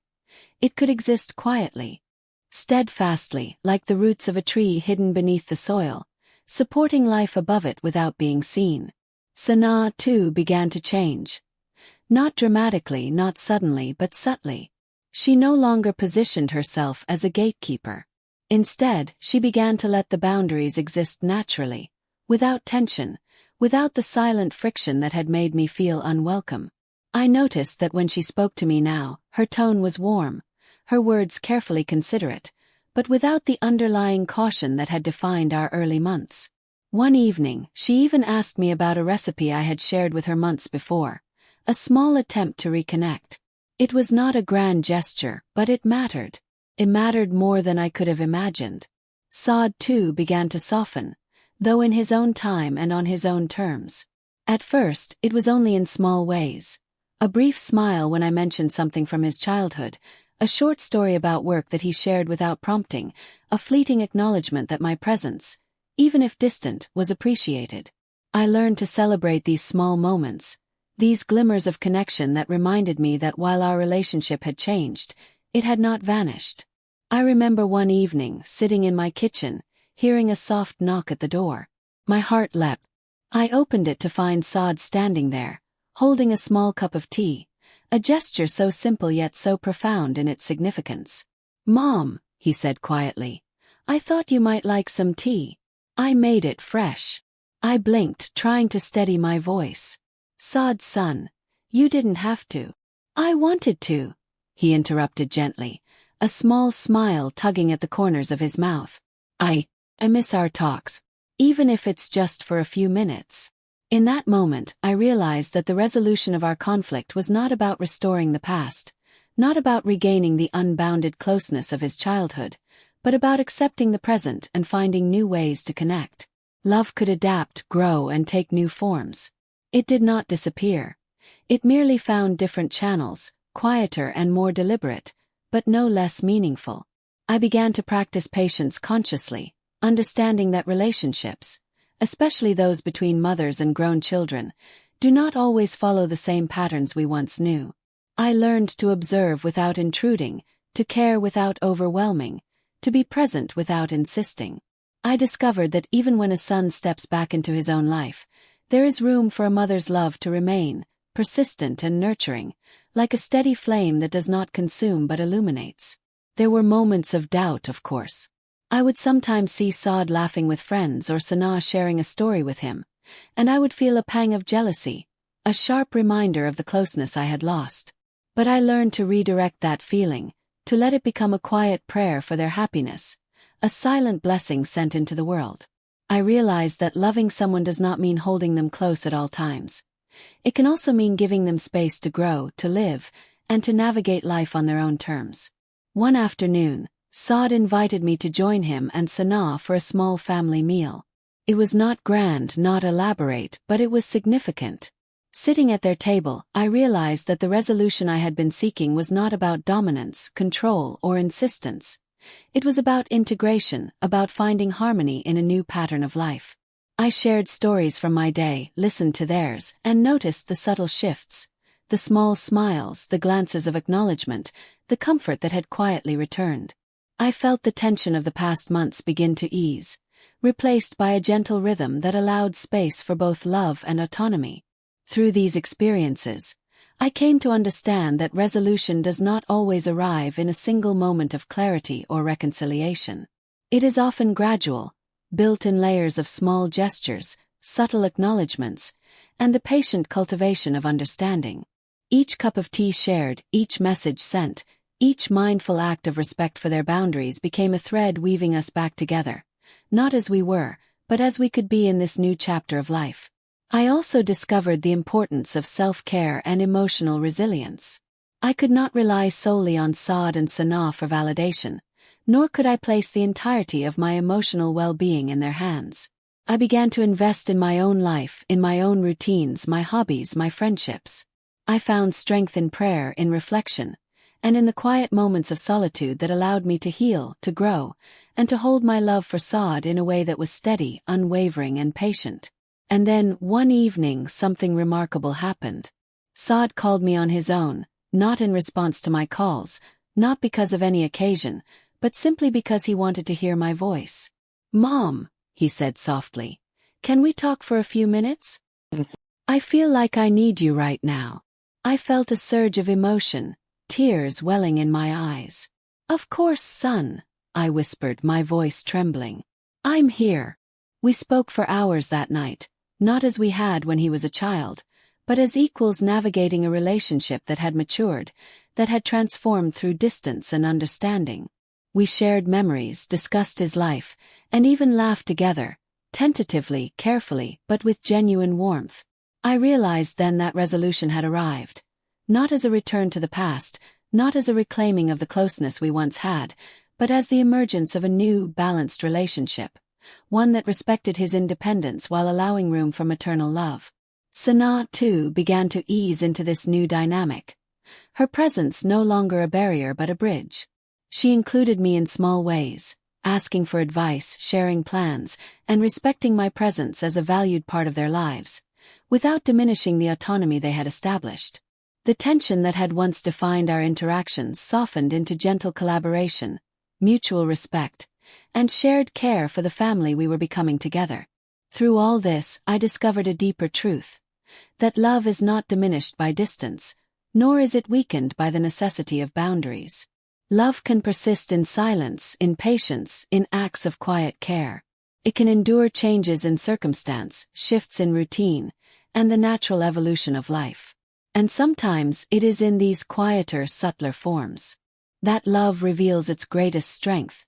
It could exist quietly, steadfastly, like the roots of a tree hidden beneath the soil, supporting life above it without being seen. Sanaa, too, began to change. Not dramatically, not suddenly, but subtly. She no longer positioned herself as a gatekeeper. Instead, she began to let the boundaries exist naturally, without tension, without the silent friction that had made me feel unwelcome. I noticed that when she spoke to me now, her tone was warm, her words carefully considerate, but without the underlying caution that had defined our early months. One evening, she even asked me about a recipe I had shared with her months before, a small attempt to reconnect. It was not a grand gesture, but it mattered. It mattered more than I could have imagined. Saad, too, began to soften, though in his own time and on his own terms. At first, it was only in small ways. A brief smile when I mentioned something from his childhood, a short story about work that he shared without prompting, a fleeting acknowledgement that my presence, even if distant, was appreciated. I learned to celebrate these small moments, these glimmers of connection that reminded me that while our relationship had changed, it had not vanished. I remember one evening, sitting in my kitchen, hearing a soft knock at the door. My heart leapt. I opened it to find Saad standing there, holding a small cup of tea, a gesture so simple yet so profound in its significance. "Mom," he said quietly, "I thought you might like some tea. I made it fresh." I blinked, trying to steady my voice. "Saad's son, you didn't have to." "I wanted to," he interrupted gently, a small smile tugging at the corners of his mouth. I miss our talks, even if it's just for a few minutes." In that moment, I realized that the resolution of our conflict was not about restoring the past, not about regaining the unbounded closeness of his childhood, but about accepting the present and finding new ways to connect. Love could adapt, grow, and take new forms. It did not disappear. It merely found different channels, quieter and more deliberate, but no less meaningful. I began to practice patience consciously, understanding that relationships, especially those between mothers and grown children, do not always follow the same patterns we once knew. I learned to observe without intruding, to care without overwhelming, to be present without insisting. I discovered that even when a son steps back into his own life, there is room for a mother's love to remain, persistent and nurturing, like a steady flame that does not consume but illuminates. There were moments of doubt, of course. I would sometimes see Saad laughing with friends or Sanaa sharing a story with him, and I would feel a pang of jealousy, a sharp reminder of the closeness I had lost. But I learned to redirect that feeling, to let it become a quiet prayer for their happiness, a silent blessing sent into the world. I realized that loving someone does not mean holding them close at all times. It can also mean giving them space to grow, to live, and to navigate life on their own terms. One afternoon, Saad invited me to join him and Sanaa for a small family meal. It was not grand, not elaborate, but it was significant. Sitting at their table, I realized that the resolution I had been seeking was not about dominance, control, or insistence. It was about integration, about finding harmony in a new pattern of life. I shared stories from my day, listened to theirs, and noticed the subtle shifts. The small smiles, the glances of acknowledgement, the comfort that had quietly returned. I felt the tension of the past months begin to ease, replaced by a gentle rhythm that allowed space for both love and autonomy. Through these experiences, I came to understand that resolution does not always arrive in a single moment of clarity or reconciliation. It is often gradual, built in layers of small gestures, subtle acknowledgments, and the patient cultivation of understanding. Each cup of tea shared, each message sent, each mindful act of respect for their boundaries became a thread weaving us back together, not as we were, but as we could be in this new chapter of life. I also discovered the importance of self-care and emotional resilience. I could not rely solely on Saad and Sanaa for validation, nor could I place the entirety of my emotional well-being in their hands. I began to invest in my own life, in my own routines, my hobbies, my friendships. I found strength in prayer, in reflection, and in the quiet moments of solitude that allowed me to heal, to grow, and to hold my love for Saad in a way that was steady, unwavering, and patient. And then, one evening, something remarkable happened. Saad called me on his own, not in response to my calls, not because of any occasion, but simply because he wanted to hear my voice. "Mom," he said softly, "can we talk for a few minutes? I feel like I need you right now." I felt a surge of emotion, tears welling in my eyes. "Of course, son," I whispered, my voice trembling. "I'm here." We spoke for hours that night, not as we had when he was a child, but as equals navigating a relationship that had matured, that had transformed through distance and understanding. We shared memories, discussed his life, and even laughed together, tentatively, carefully, but with genuine warmth. I realized then that resolution had arrived. Not as a return to the past, not as a reclaiming of the closeness we once had, but as the emergence of a new, balanced relationship. One that respected his independence while allowing room for maternal love. Sanaa, too, began to ease into this new dynamic. Her presence no longer a barrier but a bridge. She included me in small ways, asking for advice, sharing plans, and respecting my presence as a valued part of their lives, without diminishing the autonomy they had established. The tension that had once defined our interactions softened into gentle collaboration, mutual respect, and shared care for the family we were becoming together. Through all this, I discovered a deeper truth. That love is not diminished by distance, nor is it weakened by the necessity of boundaries. Love can persist in silence, in patience, in acts of quiet care. It can endure changes in circumstance, shifts in routine, and the natural evolution of life. And sometimes it is in these quieter, subtler forms that love reveals its greatest strength.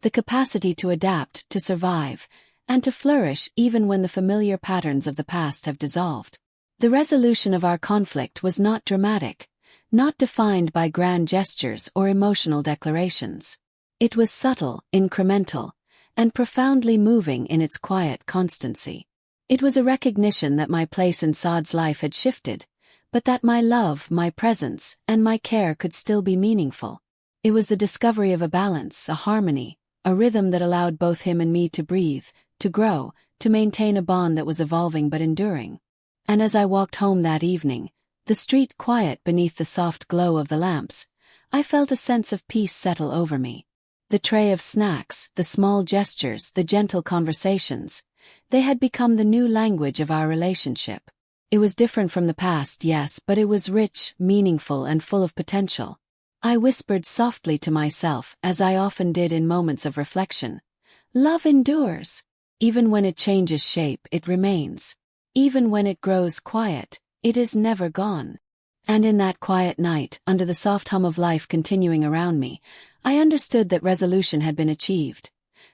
The capacity to adapt, to survive, and to flourish even when the familiar patterns of the past have dissolved. The resolution of our conflict was not dramatic, not defined by grand gestures or emotional declarations. It was subtle, incremental, and profoundly moving in its quiet constancy. It was a recognition that my place in Saad's life had shifted, but that my love, my presence, and my care could still be meaningful. It was the discovery of a balance, a harmony, a rhythm that allowed both him and me to breathe, to grow, to maintain a bond that was evolving but enduring. And as I walked home that evening, the street quiet beneath the soft glow of the lamps, I felt a sense of peace settle over me. The tray of snacks, the small gestures, the gentle conversations, they had become the new language of our relationship. It was different from the past, yes, but it was rich, meaningful, and full of potential. I whispered softly to myself, as I often did in moments of reflection. Love endures. Even when it changes shape, it remains. Even when it grows quiet, it is never gone. And in that quiet night, under the soft hum of life continuing around me, I understood that resolution had been achieved.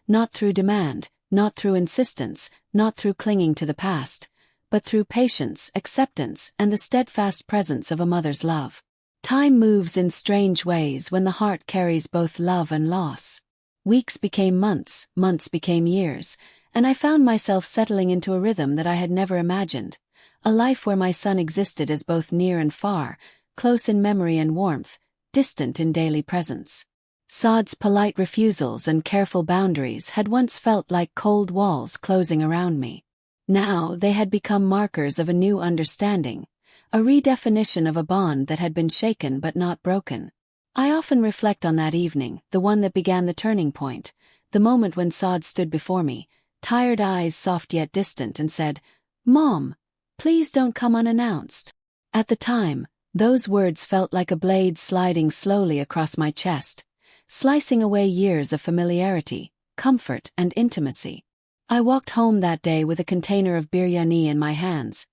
Not through demand, not through insistence, not through clinging to the past, but through patience, acceptance, and the steadfast presence of a mother's love. Time moves in strange ways when the heart carries both love and loss. Weeks became months, months became years, and I found myself settling into a rhythm that I had never imagined, a life where my son existed as both near and far, close in memory and warmth, distant in daily presence. Saad's polite refusals and careful boundaries had once felt like cold walls closing around me. Now they had become markers of a new understanding, a redefinition of a bond that had been shaken but not broken. I often reflect on that evening, the one that began the turning point, the moment when Saad stood before me, tired eyes soft yet distant, and said, "Mom, please don't come unannounced." At the time, those words felt like a blade sliding slowly across my chest, slicing away years of familiarity, comfort, and intimacy. I walked home that day with a container of biryani in my hands,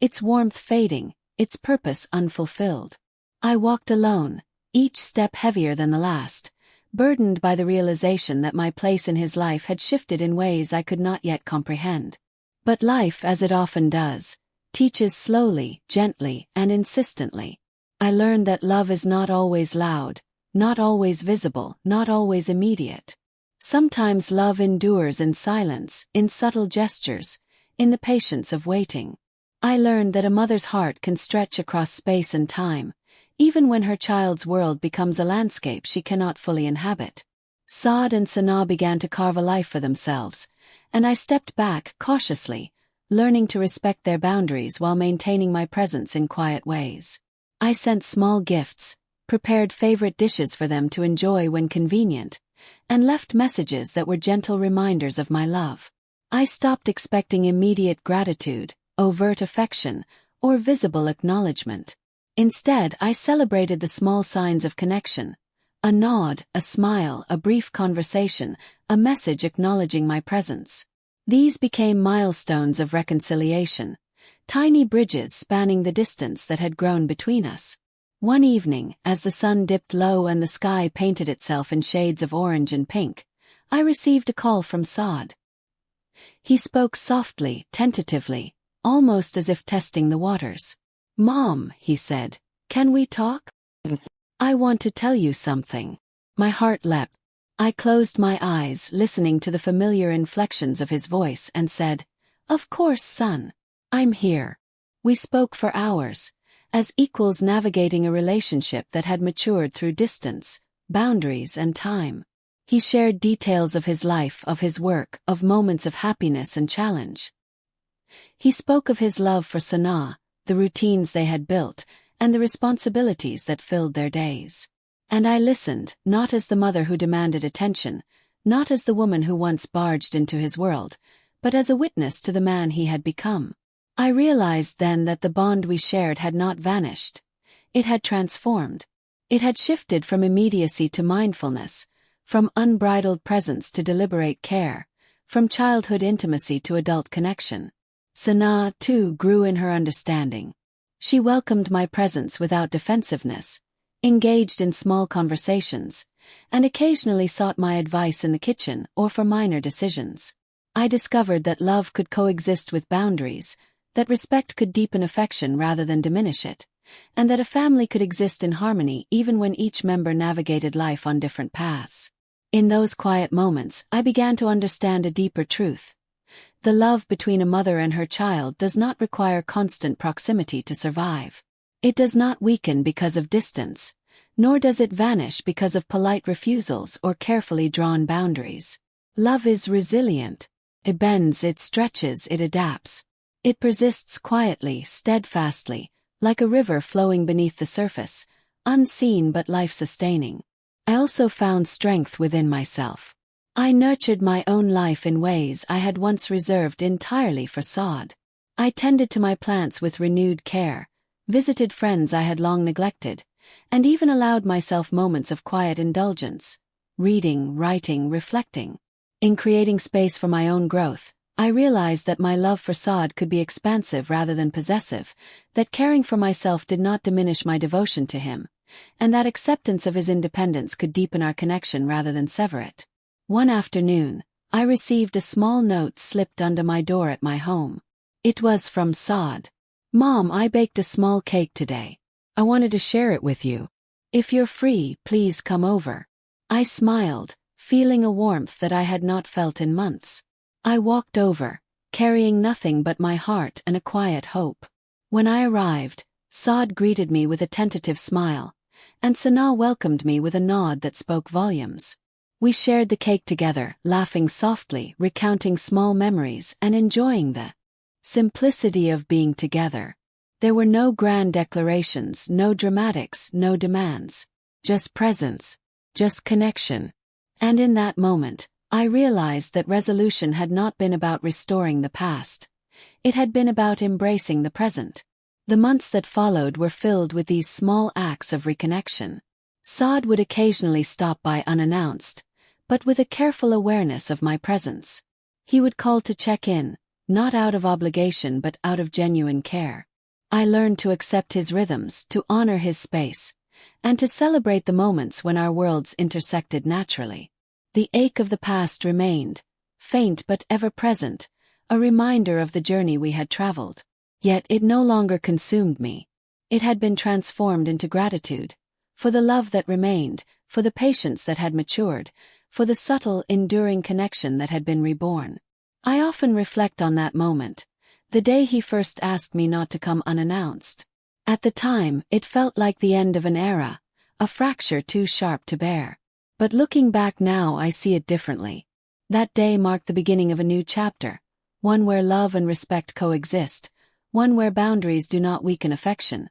its warmth fading, its purpose unfulfilled. I walked alone, each step heavier than the last, burdened by the realization that my place in his life had shifted in ways I could not yet comprehend. But life, as it often does, teaches slowly, gently, and insistently. I learned that love is not always loud, not always visible, not always immediate. Sometimes love endures in silence, in subtle gestures, in the patience of waiting. I learned that a mother's heart can stretch across space and time, even when her child's world becomes a landscape she cannot fully inhabit. Saad and Sana began to carve a life for themselves, and I stepped back cautiously, learning to respect their boundaries while maintaining my presence in quiet ways. I sent small gifts, prepared favorite dishes for them to enjoy when convenient, and left messages that were gentle reminders of my love. I stopped expecting immediate gratitude, overt affection, or visible acknowledgement. Instead, I celebrated the small signs of connection: a nod, a smile, a brief conversation, a message acknowledging my presence. These became milestones of reconciliation, tiny bridges spanning the distance that had grown between us. One evening, as the sun dipped low and the sky painted itself in shades of orange and pink, I received a call from Saad. He spoke softly, tentatively, almost as if testing the waters. "Mom," he said, "can we talk? I want to tell you something." My heart leapt. I closed my eyes, listening to the familiar inflections of his voice, and said, "Of course, son. I'm here." We spoke for hours, as equals navigating a relationship that had matured through distance, boundaries, and time. He shared details of his life, of his work, of moments of happiness and challenge. He spoke of his love for Sana, the routines they had built, and the responsibilities that filled their days. And I listened, not as the mother who demanded attention, not as the woman who once barged into his world, but as a witness to the man he had become. I realized then that the bond we shared had not vanished. It had transformed. It had shifted from immediacy to mindfulness, from unbridled presence to deliberate care, from childhood intimacy to adult connection. Sana, too, grew in her understanding. She welcomed my presence without defensiveness, engaged in small conversations, and occasionally sought my advice in the kitchen or for minor decisions. I discovered that love could coexist with boundaries, that respect could deepen affection rather than diminish it, and that a family could exist in harmony even when each member navigated life on different paths. In those quiet moments, I began to understand a deeper truth. The love between a mother and her child does not require constant proximity to survive. It does not weaken because of distance, nor does it vanish because of polite refusals or carefully drawn boundaries. Love is resilient. It bends, it stretches, it adapts. It persists quietly, steadfastly, like a river flowing beneath the surface, unseen but life-sustaining. I also found strength within myself. I nurtured my own life in ways I had once reserved entirely for Saad. I tended to my plants with renewed care, visited friends I had long neglected, and even allowed myself moments of quiet indulgence, reading, writing, reflecting. In creating space for my own growth, I realized that my love for Saad could be expansive rather than possessive, that caring for myself did not diminish my devotion to him, and that acceptance of his independence could deepen our connection rather than sever it. One afternoon, I received a small note slipped under my door at my home. It was from Saad. "Mom, I baked a small cake today. I wanted to share it with you. If you're free, please come over." I smiled, feeling a warmth that I had not felt in months. I walked over, carrying nothing but my heart and a quiet hope. When I arrived, Saad greeted me with a tentative smile, and Sana welcomed me with a nod that spoke volumes. We shared the cake together, laughing softly, recounting small memories, and enjoying the simplicity of being together. There were no grand declarations, no dramatics, no demands. Just presence. Just connection. And in that moment, I realized that resolution had not been about restoring the past. It had been about embracing the present. The months that followed were filled with these small acts of reconnection. Saad would occasionally stop by unannounced, but with a careful awareness of my presence. He would call to check in, not out of obligation but out of genuine care. I learned to accept his rhythms, to honor his space, and to celebrate the moments when our worlds intersected naturally. The ache of the past remained, faint but ever present, a reminder of the journey we had traveled. Yet it no longer consumed me. It had been transformed into gratitude, for the love that remained, for the patience that had matured, for the subtle, enduring connection that had been reborn. I often reflect on that moment, the day he first asked me not to come unannounced. At the time, it felt like the end of an era, a fracture too sharp to bear. But looking back now, I see it differently. That day marked the beginning of a new chapter, one where love and respect coexist, one where boundaries do not weaken affection,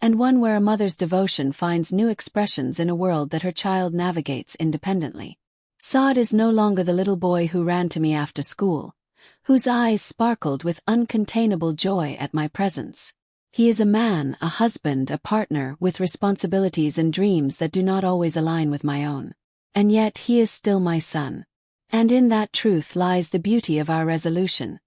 and one where a mother's devotion finds new expressions in a world that her child navigates independently. Saad is no longer the little boy who ran to me after school, whose eyes sparkled with uncontainable joy at my presence. He is a man, a husband, a partner, with responsibilities and dreams that do not always align with my own. And yet he is still my son. And in that truth lies the beauty of our resolution.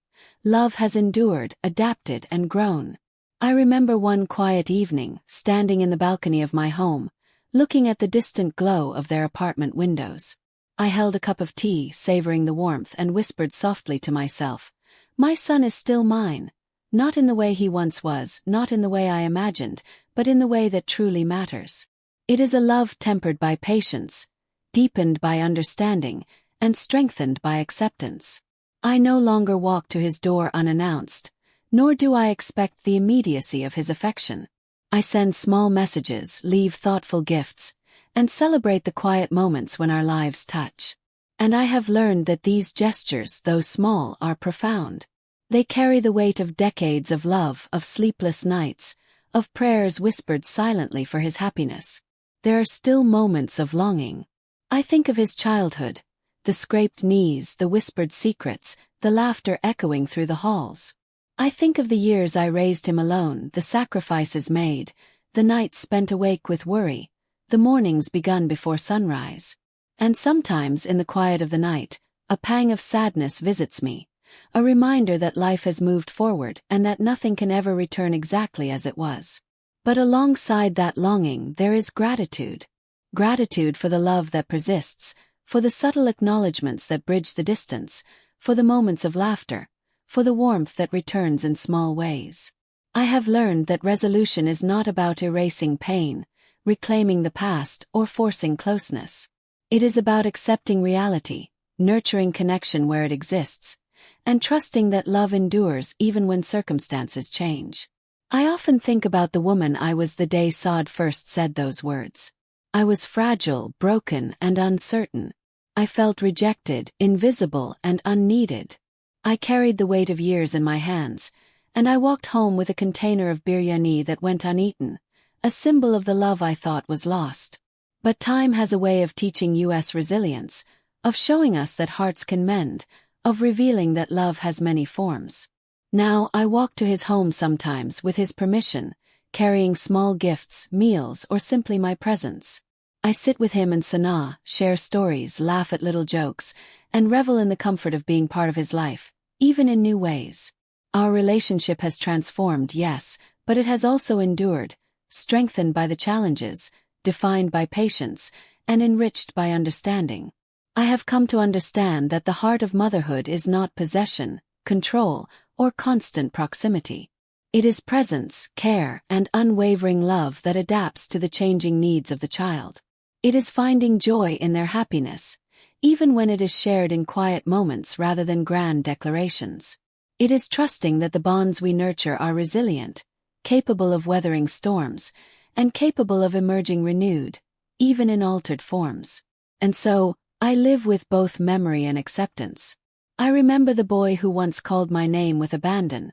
Love has endured, adapted, and grown. I remember one quiet evening, standing in the balcony of my home, looking at the distant glow of their apartment windows. I held a cup of tea, savoring the warmth, and whispered softly to myself, "My son is still mine. Not in the way he once was, not in the way I imagined, but in the way that truly matters. It is a love tempered by patience, deepened by understanding, and strengthened by acceptance." I no longer walk to his door unannounced, nor do I expect the immediacy of his affection. I send small messages, leave thoughtful gifts, and celebrate the quiet moments when our lives touch. And I have learned that these gestures, though small, are profound. They carry the weight of decades of love, of sleepless nights, of prayers whispered silently for his happiness. There are still moments of longing. I think of his childhood, the scraped knees, the whispered secrets, the laughter echoing through the halls. I think of the years I raised him alone, the sacrifices made, the nights spent awake with worry, the mornings begun before sunrise. And sometimes in the quiet of the night, a pang of sadness visits me, a reminder that life has moved forward and that nothing can ever return exactly as it was. But alongside that longing there is gratitude. Gratitude for the love that persists, for the subtle acknowledgments that bridge the distance, for the moments of laughter, for the warmth that returns in small ways. I have learned that resolution is not about erasing pain, reclaiming the past, or forcing closeness. It is about accepting reality, nurturing connection where it exists, and trusting that love endures even when circumstances change. I often think about the woman I was the day Saad first said those words. I was fragile, broken, and uncertain. I felt rejected, invisible, and unneeded. I carried the weight of years in my hands, and I walked home with a container of biryani that went uneaten, a symbol of the love I thought was lost. But time has a way of teaching us resilience, of showing us that hearts can mend, of revealing that love has many forms. Now I walk to his home sometimes with his permission, carrying small gifts, meals, or simply my presence. I sit with him and Sana, share stories, laugh at little jokes, and revel in the comfort of being part of his life, even in new ways. Our relationship has transformed, yes, but it has also endured, strengthened by the challenges, defined by patience, and enriched by understanding. I have come to understand that the heart of motherhood is not possession, control, or constant proximity. It is presence, care, and unwavering love that adapts to the changing needs of the child. It is finding joy in their happiness, even when it is shared in quiet moments rather than grand declarations. It is trusting that the bonds we nurture are resilient, capable of weathering storms, and capable of emerging renewed, even in altered forms. And so, I live with both memory and acceptance. I remember the boy who once called my name with abandon,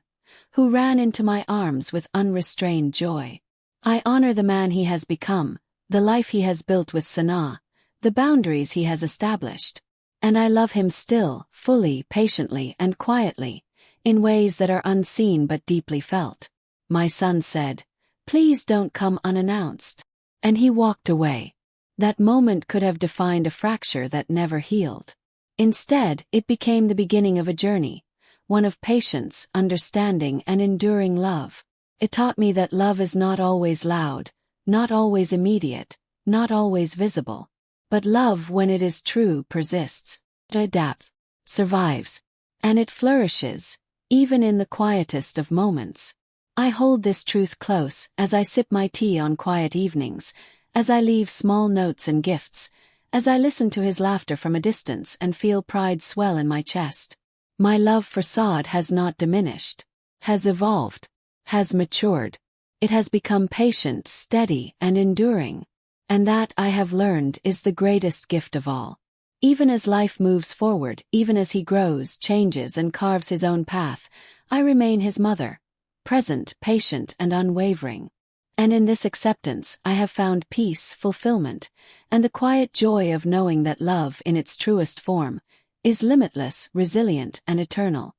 who ran into my arms with unrestrained joy. I honor the man he has become, the life he has built with Sanaa, the boundaries he has established. And I love him still, fully, patiently, and quietly, in ways that are unseen but deeply felt. My son said, "Please don't come unannounced." And he walked away. That moment could have defined a fracture that never healed. Instead, it became the beginning of a journey, one of patience, understanding, and enduring love. It taught me that love is not always loud, not always immediate, not always visible. But love, when it is true, persists, adapts, survives, and it flourishes, even in the quietest of moments. I hold this truth close as I sip my tea on quiet evenings, as I leave small notes and gifts, as I listen to his laughter from a distance and feel pride swell in my chest. My love for Saad has not diminished, has evolved, has matured. It has become patient, steady, and enduring. And that, I have learned, is the greatest gift of all. Even as life moves forward, even as he grows, changes, and carves his own path, I remain his mother, present, patient, and unwavering. And in this acceptance, I have found peace, fulfillment, and the quiet joy of knowing that love, in its truest form, is limitless, resilient, and eternal.